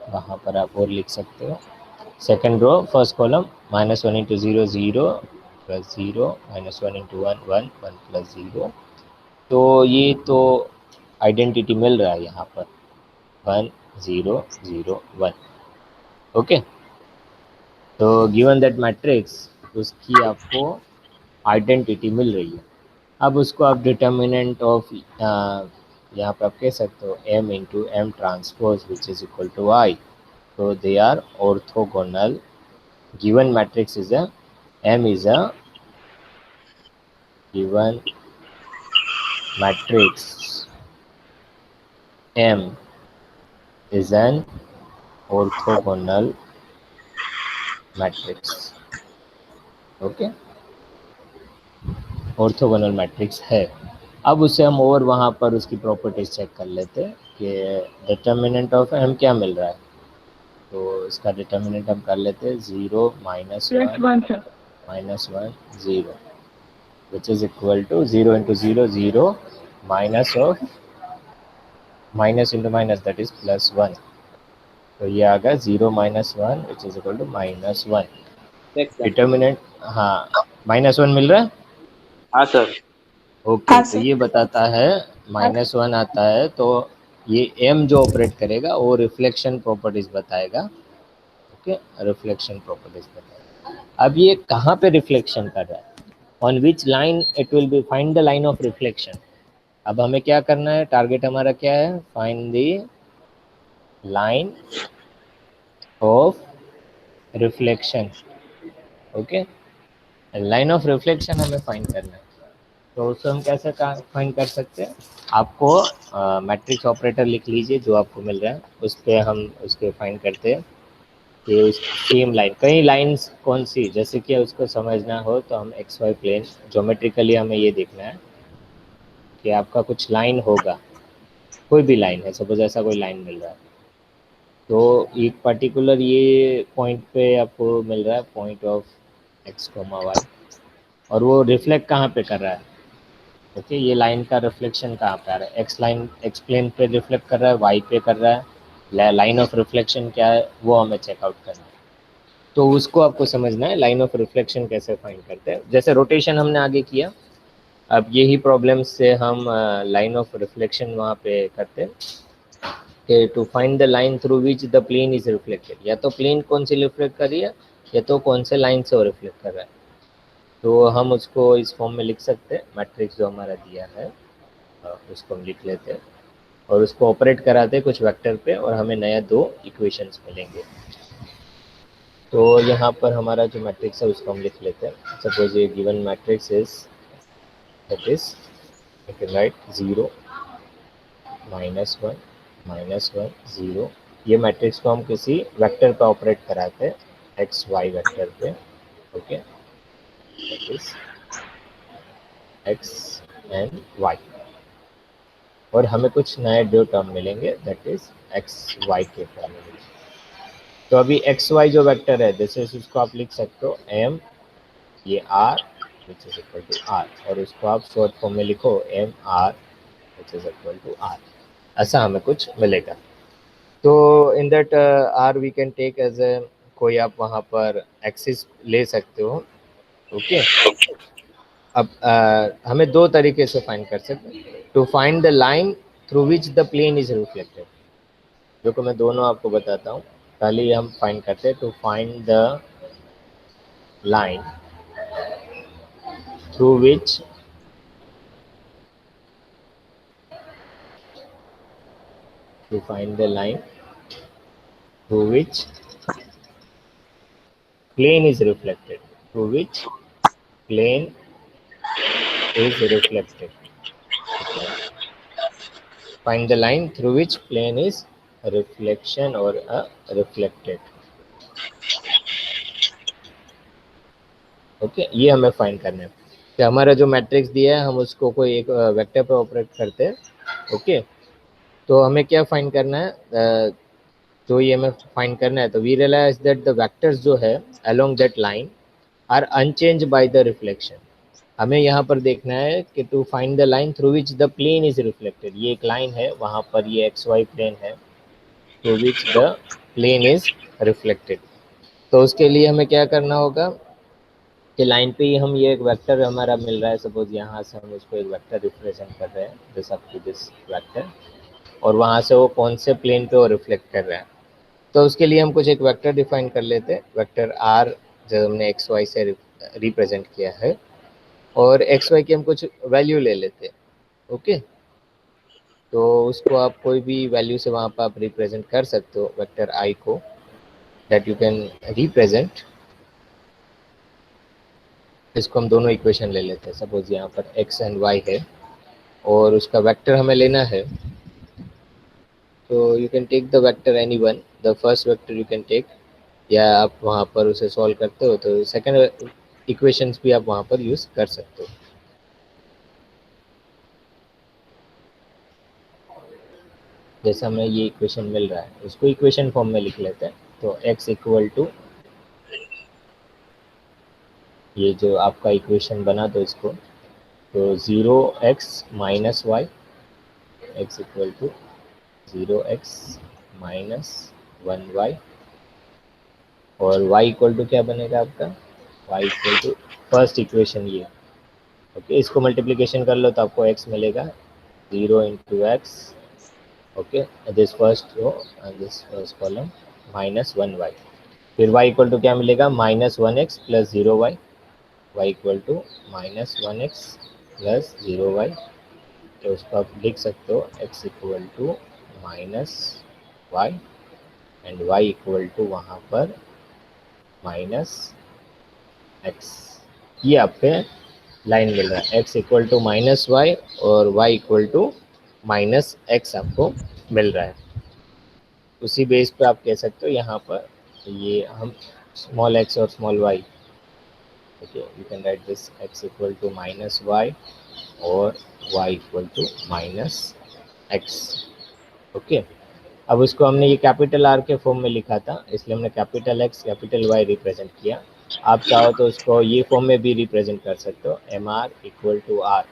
वहाँ पर आप और लिख सकते हो second row first column -1 into 0 0 plus 0 -1 into 1 1 1 plus 0। तो ये तो आइडेंटिटी मिल रहा है यहाँ पर 1 0 0 1 ओके। तो गिवन दैट मैट्रिक्स उसकी आपको आइडेंटिटी मिल रही है। अब उसको आप डिटर्मिनेंट ऑफ यहाँ पे आप कह सकते हो m into M transpose which is equal to I. तो they are orthogonal. Given matrix is a m is a given matrix, m is an orthogonal matrix okay. Orthogonal matrix है। अब उसे हम और वहाँ पर उसकी प्रॉपर्टीज चेक कर लेते हैं कि डिटर्मिनेंट ऑफ m क्या मिल रहा है। तो इसका डिटर्मिनेंट हम कर लेते हैं 0 -1 0 which is equal to 0 into 0 0 minus of minus into minus that is +1। तो ये आ गया 0 -1 which is equal to -1। Determinant हाँ -1 मिल रहा है हाँ सर। ओके। हाँ तो सर। ये बताता है -1 आता है तो ये m जो ऑपरेट करेगा वो रिफ्लेक्शन प्रॉपर्टीज बताएगा ओके। रिफ्लेक्शन प्रॉपर्टीज बताएगा। अब ये कहाँ पे रिफ्लेक्शन कर रहा है, on which line it will be, find the line of reflection. अब हमें क्या करना है, टारगेट हमारा क्या है, find the line of reflection okay. Line of reflection हमें फाइंड करना है तो उसको हम कैसे फाइंड कर सकते हैं। आपको मैट्रिक्स ऑपरेटर लिख लीजिए जो आपको मिल रहा है, उस पर हम उसके फाइंड करते हैं कि उस सेम लाइन, कई लाइंस कौन सी, जैसे कि उसको समझना हो तो हम एक्स वाई प्लेन ज्योमेट्रिकली हमें ये देखना है कि आपका कुछ लाइन होगा, कोई भी लाइन है, सपोज ऐसा कोई लाइन मिल रहा है तो एक पर्टिकुलर ये पॉइंट पे आपको मिल रहा है point of X comma Y, और वो रिफ्लेक्ट कहाँ पे कर रहा है ओके। ये लाइन का रिफ्लेक्शन कहाँ पे आ रहा है, एक्स लाइन एक्स प्लेन पे रिफ्लेक्ट कर रहा है, वाई पे कर रहा है, लाइन ऑफ रिफ्लेक्शन क्या है वो हमें चेकआउट करना है। तो उसको आपको समझना है लाइन ऑफ रिफ्लेक्शन कैसे फाइंड करते हैं। जैसे रोटेशन हमने आगे किया, अब यही प्रॉब्लम से हम लाइन ऑफ रिफ्लेक्शन वहाँ पे करते हैं कि to find the line through which the plane is reflected, या तो प्लेन कौन सी रिफ्लेक्ट कर रही है या तो कौन से लाइन से वो रिफ्लेक्ट कर रहा है। तो हम उसको इस फॉर्म में लिख सकते हैं, मैट्रिक्स जो हमारा दिया है उसको हम लिख लेते हैं और उसको ऑपरेट कराते हैं कुछ वेक्टर पे और हमें नया 2 इक्वेशंस मिलेंगे। तो यहाँ पर हमारा जो मैट्रिक्स है उसको हम लिख लेते हैं। सपोज ये given matrix is that is you can right 0 -1 -1 0। ये मैट्रिक्स को हम किसी वेक्टर पे ऑपरेट कराते हैं, एक्स वाई वेक्टर पे okay. That is X and Y और हमें कुछ नए 2 टर्म मिलेंगे दैट इज एक्स वाई के फॉर्म में। तो अभी एक्स वाई जो वेक्टर है दिस इज, उसको आप लिख सकते हो एम, ये R which is equal to R, और उसको आप शॉर्ट फॉर्म में लिखो M R which is equal to R, ऐसा हमें कुछ मिलेगा। तो in that R we can take as A, कोई आप वहाँ पर एक्सिस ले सकते हो। ओके अब हमें दो तरीके से फाइंड कर सकते हैं, to find the line through which the plane is reflected. देखो मैं दोनों आपको बताता हूँ। पहले हम फाइंड करते हैं to find the line through which to find the line through which plane is reflected, through which plane is reflected. Okay. Find the line through which plane is a reflection or a reflected. Okay ये हमें find करना है कि हमारा जो matrix दिया है हम उसको कोई एक वेक्टर पर ऑपरेट करते हैं। ओके तो हमें क्या फाइंड करना है, तो ये हमें फाइंड करना है। तो we realise that the vectors जो है along that line are unchange by the reflection. हमें यहाँ पर देखना है कि to find the line through which the plane is reflected, ये एक लाइन है, वहाँ पर ये एक्स वाई प्लेन है, through which the plane is reflected. तो उसके लिए हमें क्या करना होगा कि लाइन पे ही हम ये एक वेक्टर हमारा मिल रहा है, सपोज यहाँ से हम उसको एक वेक्टर रिप्रेजेंट कर रहे हैं this up to this vector, और वहाँ से वो कौन से प्लेन पे वो रिफ्लेक्ट कर रहा है। तो उसके लिए हम कुछ एक वेक्टर डिफाइन कर लेते हैं, वेक्टर आर जो हमने एक्स वाई से रिप्रेजेंट किया है, और एक्स वाई की हम कुछ वैल्यू ले लेते हैं। ओके तो उसको आप कोई भी वैल्यू से वहाँ पर आप रिप्रेजेंट कर सकते हो वेक्टर आई को, दैट यू कैन रिप्रेजेंट। इसको हम दोनों इक्वेशन ले लेते हैं, सपोज यहाँ पर एक्स एंड वाई है और उसका वेक्टर हमें लेना है। तो you can take the vector any one, the first vector you can take, या आप वहाँ पर उसे सॉल्व करते हो तो सेकंड इक्वेशंस भी आप वहाँ पर यूज़ कर सकते हो। जैसा हमें ये इक्वेशन मिल रहा है उसको इक्वेशन फॉर्म में लिख लेते हैं। तो x इक्वल टू, ये जो आपका इक्वेशन बना तो इसको, तो 0x minus y, x equal to 0x minus 1y, और y इक्वल टू क्या बनेगा आपका, y equal to first equation ये। ओके इसको मल्टीप्लिकेशन कर लो तो आपको x मिलेगा 0 into x, okay this first row and this first column minus 1y, फिर y इक्वल टू क्या मिलेगा minus 1x plus 0y, y equal to minus 1x plus 0y। तो उसको आप लिख सकते हो x equal to minus y and y equal to वहाँ पर माइनस x। ये आपके लाइन मिल रहा है, x equal to minus y और y equal to minus x आपको मिल रहा है। उसी बेस पे आप कह सकते हो यहाँ पर ये हम स्मॉल x और small y, okay you can write this x equal to minus y और y equal to minus x। Okay अब उसको हमने ये कैपिटल R के फॉर्म में लिखा था इसलिए हमने capital X capital Y represent किया। आप चाहो तो उसको ये फॉर्म में भी रिप्रेजेंट कर सकते हो M R equal to R.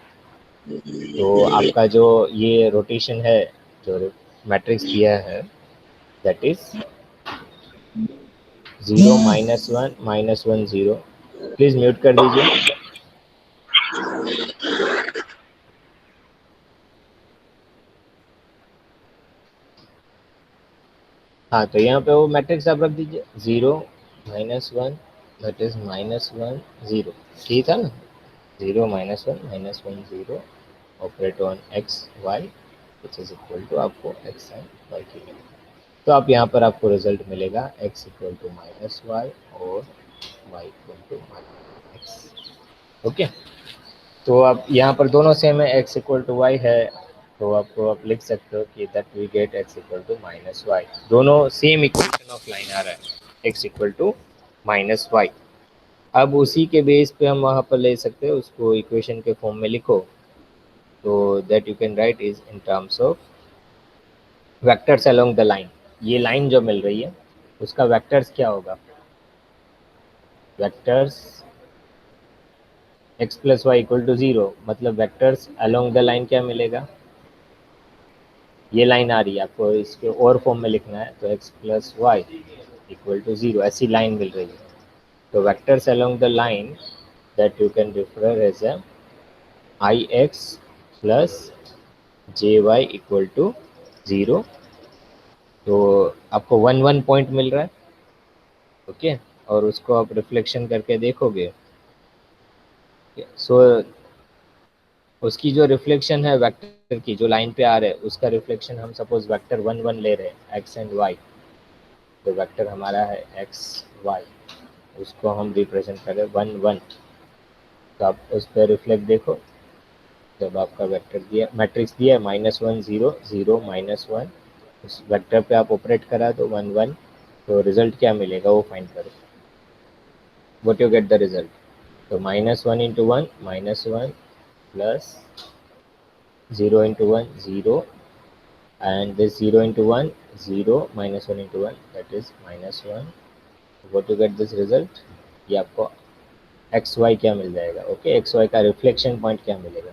तो आपका जो ये रोटेशन है जो मैट्रिक्स दिया है that is 0 minus 1 minus 1 0। Please mute कर दीजिए। हाँ तो यहाँ पे वो मैट्रिक्स आप रख दीजिए 0 माइनस 1 दैट इज माइनस 1 0, ठीक था ना, 0 minus 1 minus 1 0 operate on x y which is equal to आपको एक्स एंड वाई की वैल्यू। तो आप यहाँ पर आपको रिजल्ट मिलेगा x equal to minus y और y equal to minus x. Okay तो आप यहाँ पर दोनों सेम है, एक्स इक्वल टू वाई है तो आपको आप लिख सकते हो कि that we get x equal to minus y. दोनों सेम इक्वेशन ऑफ लाइन आ रहा है x equal to minus y. अब उसी के बेस पे हम वहाँ पर ले सकते हैं उसको इक्वेशन के फॉर्म में लिखो, तो that you can write is in terms of vectors along the line. ये लाइन जो मिल रही है उसका वेक्टर्स क्या होगा? Vectors x plus y equal to 0, मतलब वेक्टर्स अलोंग द लाइन क्या मिलेगा? ये लाइन आ रही है, आपको इसके और फॉर्म में लिखना है, तो x plus y equal to 0 ऐसी लाइन मिल रही है। तो vectors along the line that you can refer as a i x plus j y equal to 0। तो आपको 1 1 पॉइंट मिल रहा है, ओके। और उसको आप रिफ्लेक्शन करके देखोगे, सो उसकी जो रिफ्लेक्शन है वेक्टर की जो लाइन पे आ रहा है, उसका रिफ्लेक्शन हम सपोज वेक्टर 1 1 ले रहे हैं, एक्स एंड वाई। तो वेक्टर हमारा है एक्स वाई, उसको हम रिप्रेजेंट करें 1 1। तो आप उस पर रिफ्लेक्ट देखो, जब आपका वेक्टर दिया, मैट्रिक्स दिया है -1 0 0 -1, उस वेक्टर पे आप ऑपरेट करा दो 1 1, तो रिजल्ट क्या मिलेगा वो फाइंड करो। What you get the result? तो -1 into 1 -1 plus 0 into 1 0, and this 0 into 1 0 -1 into 1 that is -1। what to get this result? ये आपको एक्स वाई क्या मिल जाएगा? ओके, एक्स वाई का रिफ्लेक्शन पॉइंट क्या मिलेगा?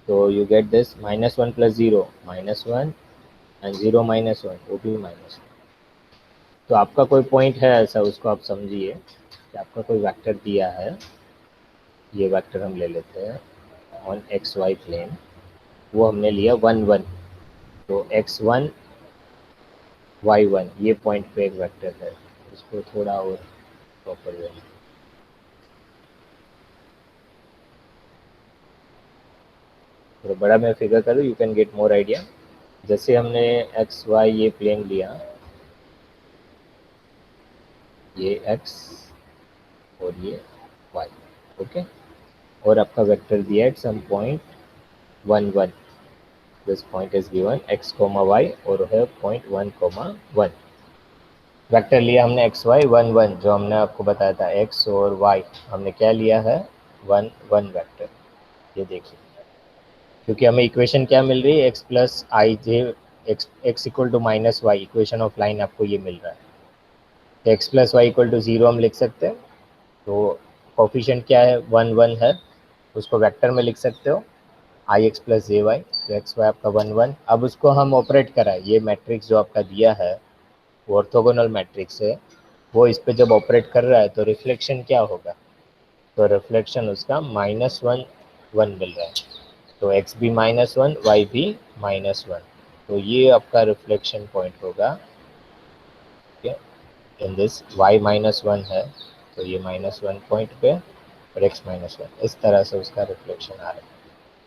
तो you get this -1 plus 0 -1 and 0 -1 वो भी -1। तो आपका कोई पॉइंट है ऐसा, उसको आप समझिए कि आपका कोई वेक्टर दिया है, ये वेक्टर हम ले लेते हैं ऑन एक्स वाई प्लेन, वो हमने लिया 1 1। तो x1 y1 ये पॉइंट पे एक वेक्टर है, उसको थोड़ा और प्रॉपर वे में थोड़ा बड़ा मैं फिगर करूँ, you can get more idea. जैसे हमने एक्स वाई ये प्लेन लिया, ये एक्स और ये वाई, ओके। और आपका वेक्टर दिया at some point 1 1, this point is given x y और है पॉइंट 1 1। वेक्टर लिया हमने एक्स वाई 1 1, जो हमने आपको बताया था x और y हमने क्या लिया है 1 1 वेक्टर। ये देखिए, क्योंकि हमें इक्वेशन क्या मिल रही है x plus i j x equal to minus y, equation of line आपको ये मिल रहा है। तो x plus y equal to 0 हम लिख सकते हैं। तो कोफिशिएंट क्या है 1 1 है, उसको वेक्टर में लिख सकते हो आई एक्स प्लस जे वाई। तो एक्स वाई आपका 1 1। अब उसको हम ऑपरेट कराए, ये मैट्रिक्स जो आपका दिया है वो ऑर्थोगोनल मैट्रिक्स है, वो इस पे जब ऑपरेट कर रहा है तो रिफ्लेक्शन क्या होगा? तो रिफ्लेक्शन उसका -1 1 मिल रहा है। तो x भी -1 y भी -1, तो ये आपका रिफ्लेक्शन पॉइंट होगा, ठीक है। इन दिस y -1 है, तो ये -1 पॉइंट पे और x -1, इस तरह से उसका रिफ्लेक्शन आ रहा है,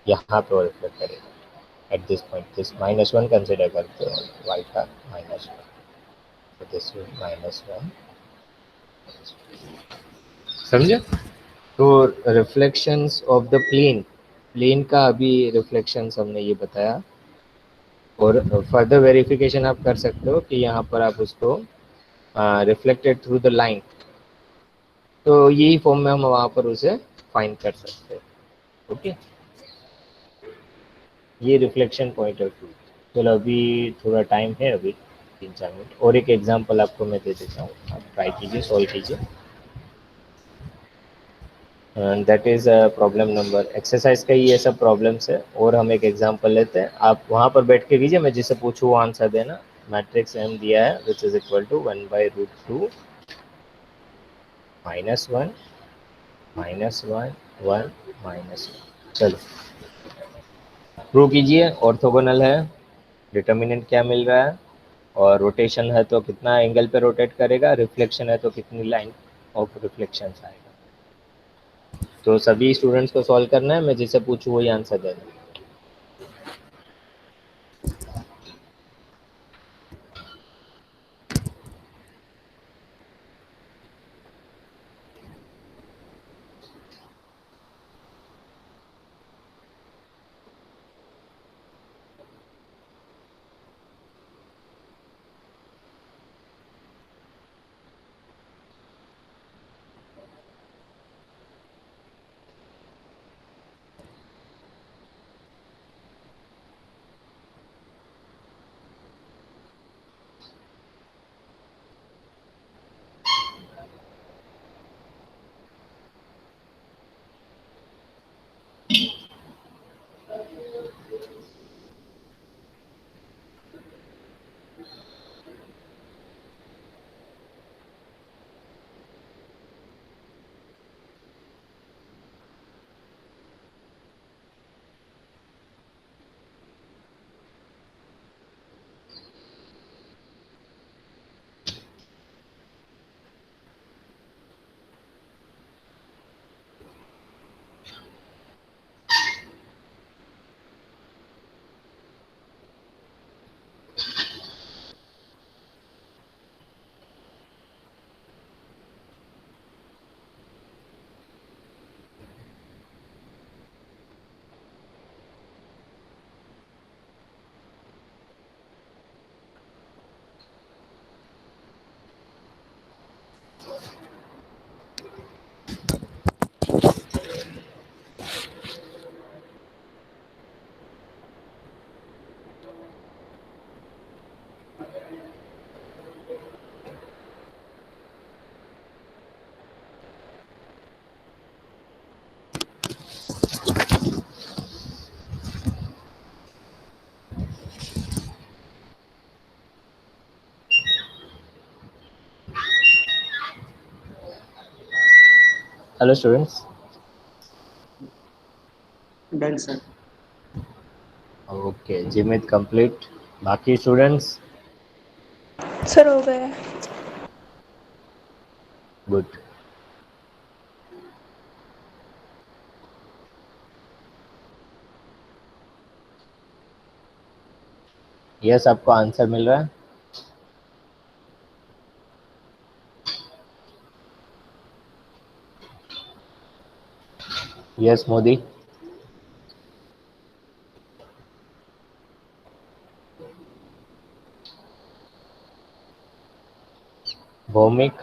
यहाँ पे वो रिफ्लेक्ट करेगा at this point. This -1 consider करते हो y का -1, तो दिस -1, समझे? तो reflections of the plane, plane का अभी रिफ्लेक्शंस हमने ये बताया। और फर्दर वेरिफिकेशन आप कर सकते हो कि यहाँ पर आप उसको रिफ्लेक्टेड थ्रू द लाइन, तो यही फॉर्म में हम वहाँ पर उसे फाइंड कर सकते हैं, ओके। ये रिफ्लेक्शन पॉइंट ऑफ व्यू। चलो अभी थोड़ा टाइम है, अभी 3 4 मिनट और एक एग्जांपल आपको मैं दे देता हूँ, आप ट्राई कीजिए, सॉल्व कीजिए। That is problem number, exercise का ही ये सब प्रॉब्लम्स है। और हम एक एग्जांपल लेते हैं, आप वहाँ पर बैठ के कीजिए, मैं जिसे पूछूँ वो आंसर देना। मैट्रिक्स एम दिया है विच इज इक्वल टू 1/√2 -1 -1 1 -1। चलो प्रूव कीजिए, ऑर्थोगोनल है, डिटर्मिनेंट क्या मिल रहा है, और रोटेशन है तो कितना एंगल पे रोटेट करेगा, रिफ्लेक्शन है तो कितनी लाइन ऑफ रिफ्लेक्शन आएगा। तो सभी स्टूडेंट्स को सॉल्व करना है, मैं जिसे पूछूँ वही आंसर देना। Hello students. Done sir. Okay, Jimit complete. बाकी स्टूडेंट्स? सर हो गया। गुड। यस, आपको आंसर मिल रहा है? Yes Modi. Bhaumik?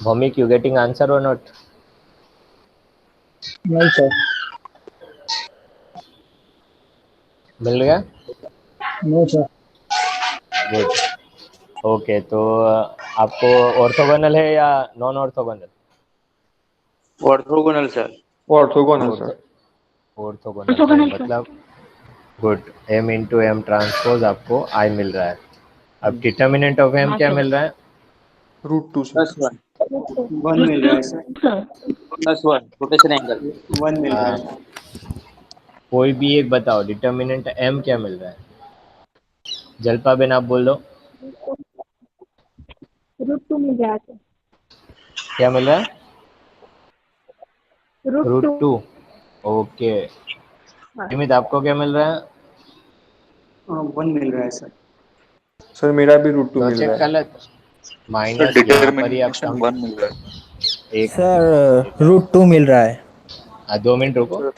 Bhaumik, you getting answer or not? नहीं सर। मिल गया? No sir. गुड। ओके, तो आपको ऑर्थोगोनल है या non orthogonal? Orthogonal sir. Orthogonal sir. Orthogonal है मतलब good. m into M transpose आपको I मिल रहा है। अब डिटर्मिनेंट ऑफ m क्या मिल रहा है? √2 सर। +1 1 मिल रहा है सर। +1 rotation angle. 1 मिल रहा है। कोई भी एक बताओ, डिटर्मिनेंट m क्या मिल रहा है? जलपा बेन आप बोल दो। √2 मिल रहा है। क्या मिल रहा है? √2। √2। ओके। जिमित आपको क्या मिल रहा है? 1 मिल रहा है सर। सर मेरा भी √2 तो मिल चेक रहा कर है। ले। माइनस यहाँ पर ही आप डिटर्मिनेशन 1 मिल रहा है। एक सर मिनट, √2 मिल रहा है। 2 मिनट रुको।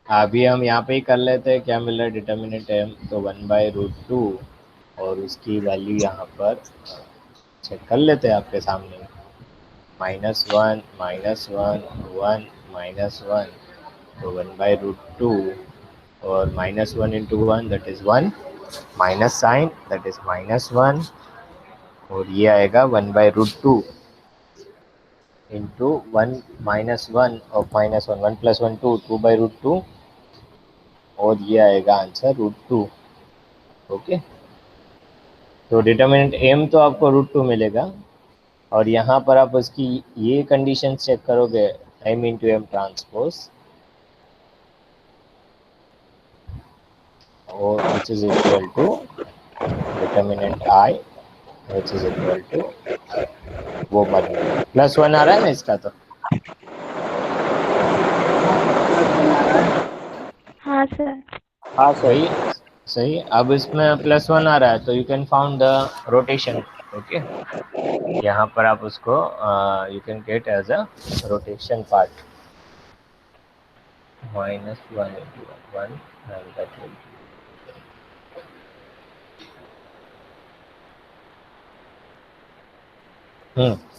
अभी हम यहाँ पे ही कर लेते हैं। क्या मिल रहा है डिटर्मिनेंट m? तो 1/√2 और उसकी वैल्यू यहाँ पर चेक कर लेते हैं आपके सामने। -1 -1 1 -1 तो 1/√2 और -1 into 1 that is 1, minus sine that is -1 और ये आएगा 1/√2 इंटू 1 -1 और -1 1 + 1 2 2/√2 और ये आएगा आंसर √2। ओके, तो डिटर्मिनेंट m तो आपको √2 मिलेगा और यहाँ पर आप उसकी ये कंडीशन चेक करोगे m इंटू एम ट्रांसपोज और which is equal to determinant I which is equal to वो मत +1 आ रहा है ना इसका? तो हाँ सर। हाँ सर। वही सही। अब इसमें +1 आ रहा है तो you can found the rotation. Okay, यहाँ पर आप उसको you can get as a rotation part -1 into 1 and that will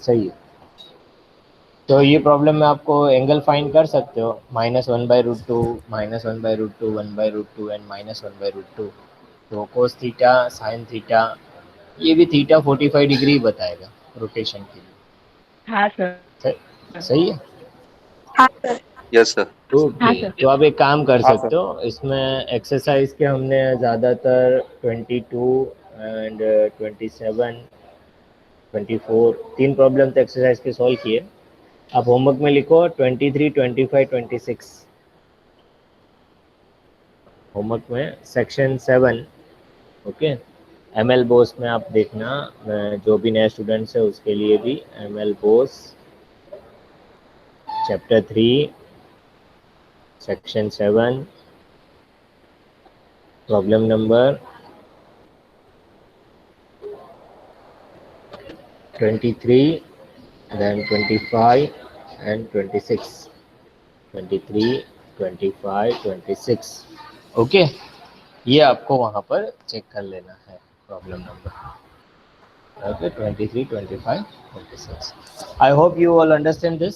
सही है। तो ये प्रॉब्लम में आपको एंगल फाइंड कर सकते हो। -1/√2 -1/√2 1/√2 एंड -1/√2। तो कोस थीटा साइन थीटा, ये भी थीटा 45 डिग्री बताएगा रोटेशन के लिए। हाँ सर। सही है। हाँ सर। Yes sir. ओके, तो आप एक काम कर सकते हो, इसमें एक्सरसाइज के हमने ज़्यादातर 22 एंड 27 24 3 प्रॉब्लम तो एक्सरसाइज के सॉल्व किए। आप होमवर्क में लिखो 23 25 26। होमवर्क में सेक्शन 7। ओके, ML बोस में आप देखना, जो भी नए स्टूडेंट्स है उसके लिए भी ML Bose chapter 3 section 7 problem number 23 then 25 and 26 23 25 26। Okay, ये आपको वहाँ पर चेक कर लेना है problem number. Okay, 23 25 26। I hope you all understand this.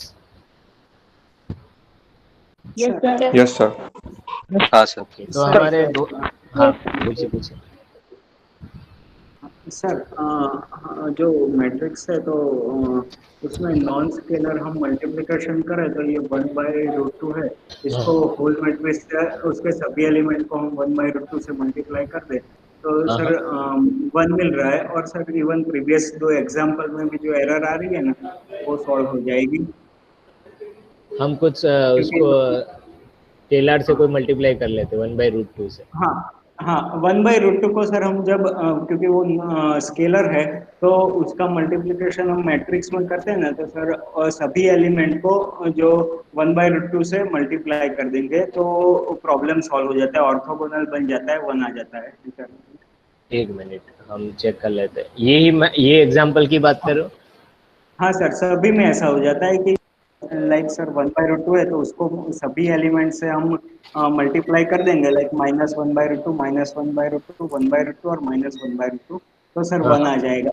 Yes sir. Yes sir. हाँ सर। ओके, तो हमारे दो, हाँ पूछिए पूछिए। सर हाँ, जो मैट्रिक्स है तो उसमें नॉन स्केलर हम मल्टीप्लिकेशन करें तो ये 1/√2 है। इसको होल मैट्रिक्स है, उसके सभी एलिमेंट को हम 1/√2 से मल्टीप्लाई कर दें तो हाँ सर हाँ, 1 मिल रहा है। और सर इवन प्रीवियस दो एग्जाम्पल में भी जो एरर आ रही है ना वो सॉल्व हो जाएगी हम कुछ क्योंकि उसको टेलर से कोई हाँ मल्टीप्लाई कर लेते 1/√2 से। हाँ हाँ 1/√2 को सर हम जब क्योंकि वो स्केलर है तो उसका मल्टीप्लिकेशन हम मैट्रिक्स में करते हैं ना तो सर सभी एलिमेंट को जो 1/√2 से मल्टीप्लाई कर देंगे तो प्रॉब्लम सॉल्व हो जाता है, ऑर्थोगोनल बन जाता है, 1 आ जाता है आंसर। एक मिनट हम चेक कर लेते हैं, ये एग्जाम्पल की बात करो। हाँ सर सभी में ऐसा हो जाता है कि लाइक सर 1/√2 है तो उसको सभी एलिमेंट से हम मल्टीप्लाई कर देंगे लाइक -1/√2 -1/√2 1/√2 और -1/√2 तो सर हाँ 1 हाँ, आ जाएगा।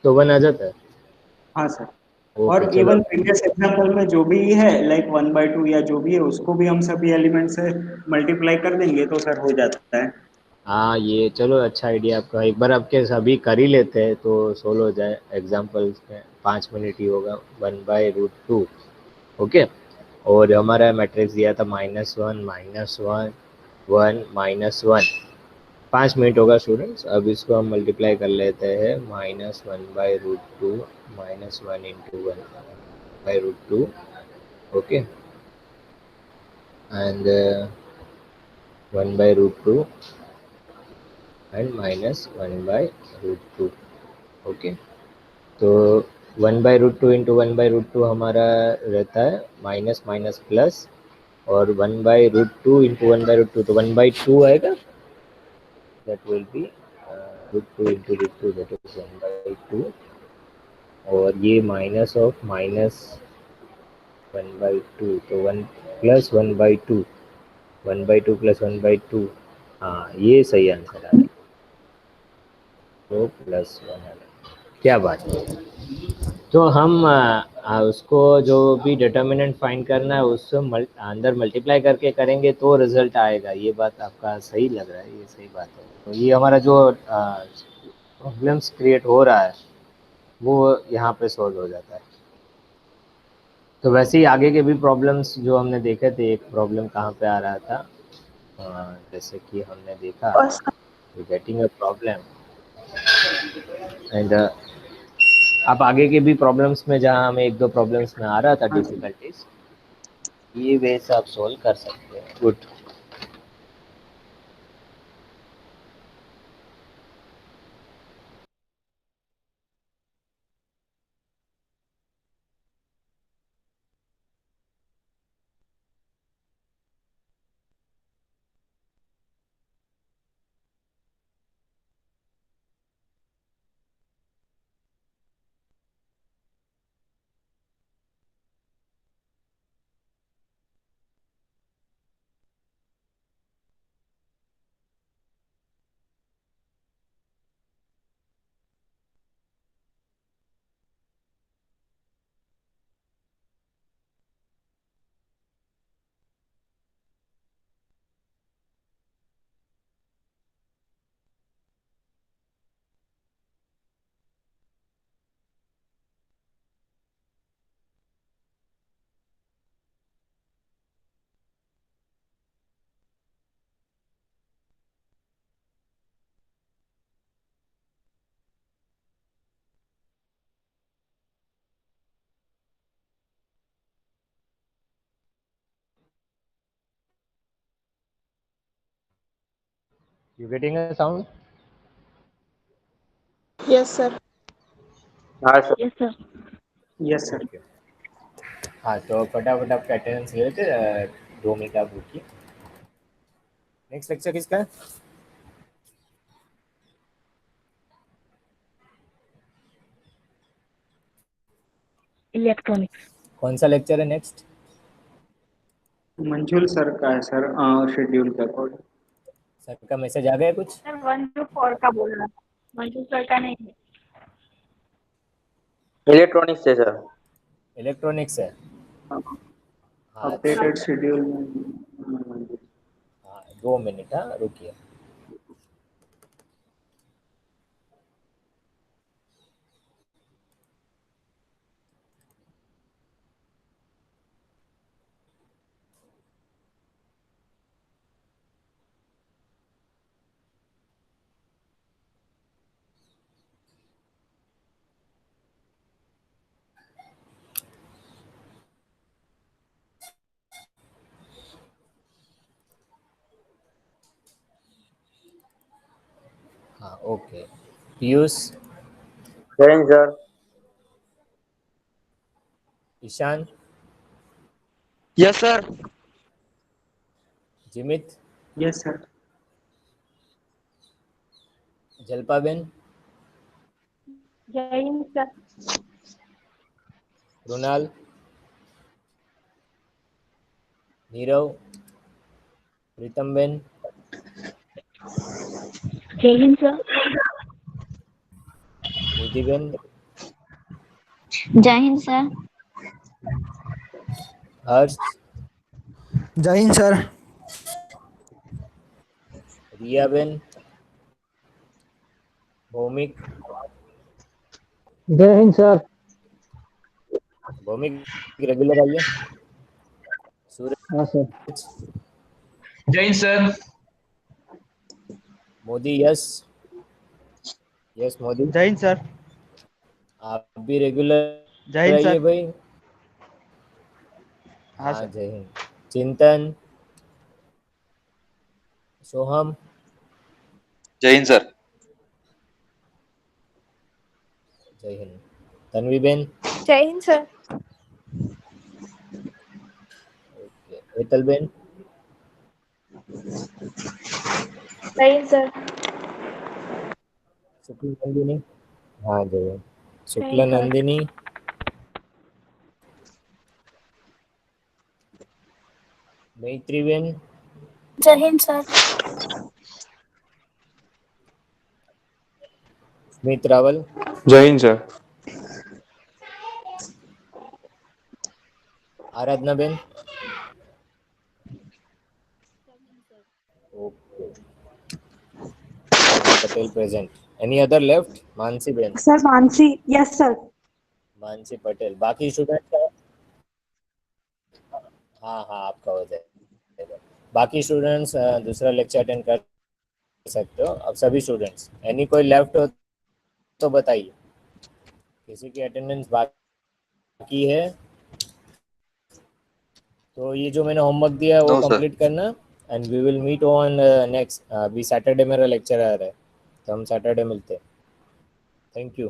तो 1 आ जाता है। हाँ सर। ओके और चलो। इवन प्रीवियस एग्जांपल में जो भी है लाइक 1/2 या जो भी है उसको भी हम सभी एलिमेंट से मल्टीप्लाई कर देंगे तो सर हो जाता है। हाँ ये चलो अच्छा आइडिया आपका, एक बार आपके सभी कर ही लेते हैं तो सोल्व हो जाए एग्जाम्पल्स में, 5 मिनट ही होगा। 1/√2। ओके। और हमारा मैट्रिक्स दिया था -1 -1 1 -1। 5 मिनट होगा स्टूडेंट्स। अब इसको हम मल्टीप्लाई कर लेते हैं, -1/√2 -1 into 1/√2। Okay. And 1/√2 and -1/√2। Okay. तो 1/√2 इंटू 1/√2 हमारा रहता है माइनस माइनस प्लस, और 1/√2 इंटू 1/√2 तो 1/2 आएगा। That will be √2 into √2 that is 1/2। और ये माइनस ऑफ माइनस 1/2 तो 1 प्लस 1/2, 1/2 प्लस 1/2। हाँ ये सही आंसर आ रहा है, तो +1 आ रहा है। क्या बात है। तो हम उसको जो भी डिटर्मिनेंट फाइंड करना है उससे अंदर मल्टीप्लाई करके करेंगे तो रिजल्ट आएगा। ये बात आपका सही लग रहा है, ये सही बात है। तो ये हमारा जो प्रॉब्लम्स क्रिएट हो रहा है वो यहाँ पे सॉल्व हो जाता है। तो वैसे ही आगे के भी प्रॉब्लम्स जो हमने देखे थे, एक प्रॉब्लम कहाँ पे आ रहा था, जैसे कि हमने देखा और sir getting a problem and आप आगे के भी प्रॉब्लम्स में जहाँ हमें एक दो प्रॉब्लम्स में आ रहा था हाँ सर। डिफिकल्टीज, ये वे से आप सोल्व कर सकते हैं। Good. You getting a sound? Yes sir. हाँ sir. Yes sir. Yes sir. Okay. हाँ तो फटाफट आपका अटेंडेंस ले लेते, 2 मिनट आप रुकिए। नेक्स्ट लेक्चर किसका है? इलेक्ट्रॉनिक्स। कौन सा लेक्चर है नेक्स्ट? मंजुल सर का है सर शेड्यूल के अकॉर्डिंग। सर का मैसेज आ गया कुछ? सर 1 to 4 का बोल रहा था, मंजू सर का नहीं है। इलेक्ट्रॉनिक्स है सर। इलेक्ट्रॉनिक्स है। हाँ हाँ अपडेटेड सर। शेड्यूल में हाँ 2 मिनट, हाँ रुकिए। ओके पीयूष, जय Hind sir. Ishan, yes sir. Jimit, yes sir. Jalpaben, जय हिंद सर। कृणाल, नीरव, प्रीतमबेन, जय हिंद सर। निधिबेन, जय हिंद सर। हर्ष, जय हिंद सर। रियाबेन, भौमिक, जय हिंद सर। भौमिक रेगुलर आइए, हाँ सर। सूरज, जय Hind sir. Modi, yes yes Modi, जय हिंद सर। आप भी रेगुलर जय हिंद आइए सर। भाई। हाँ हाँ सर। जय हिंद। चिंतन, सोहम, जय हिंद सर। जय हिंद। तन्वीबेन, जय हिंद सर। ओके हेतलबेन, जय हिंद सर। शुक्ल नंदिनी, हाँ जय हिंद। जय शुक्ल हिंद सर। नंदिनी, मैत्रीबेन, जय हिंद सर। स्मित रावल, जय Hind sir. Aradhana ben, okay Aradhana Patel present. Any other left? Mansi ben, sir Mansi, yes sir. Mansi Patel. बाकी स्टूडेंट, हाँ हाँ आपका हो जाएगा। बाकी स्टूडेंट्स दूसरा लेक्चर अटेंड कर सकते हो। अब सभी स्टूडेंट्स, एनी कोई लेफ्ट हो तो बताइए, किसी की अटेंडेंस बाकी है तो ये जो मैंने होमवर्क दिया है वो नो सर। कंप्लीट करना। And we will meet on next, अभी सैटरडे मेरा लेक्चर आ रहा है तो हम सैटरडे मिलते हैं। Thank you.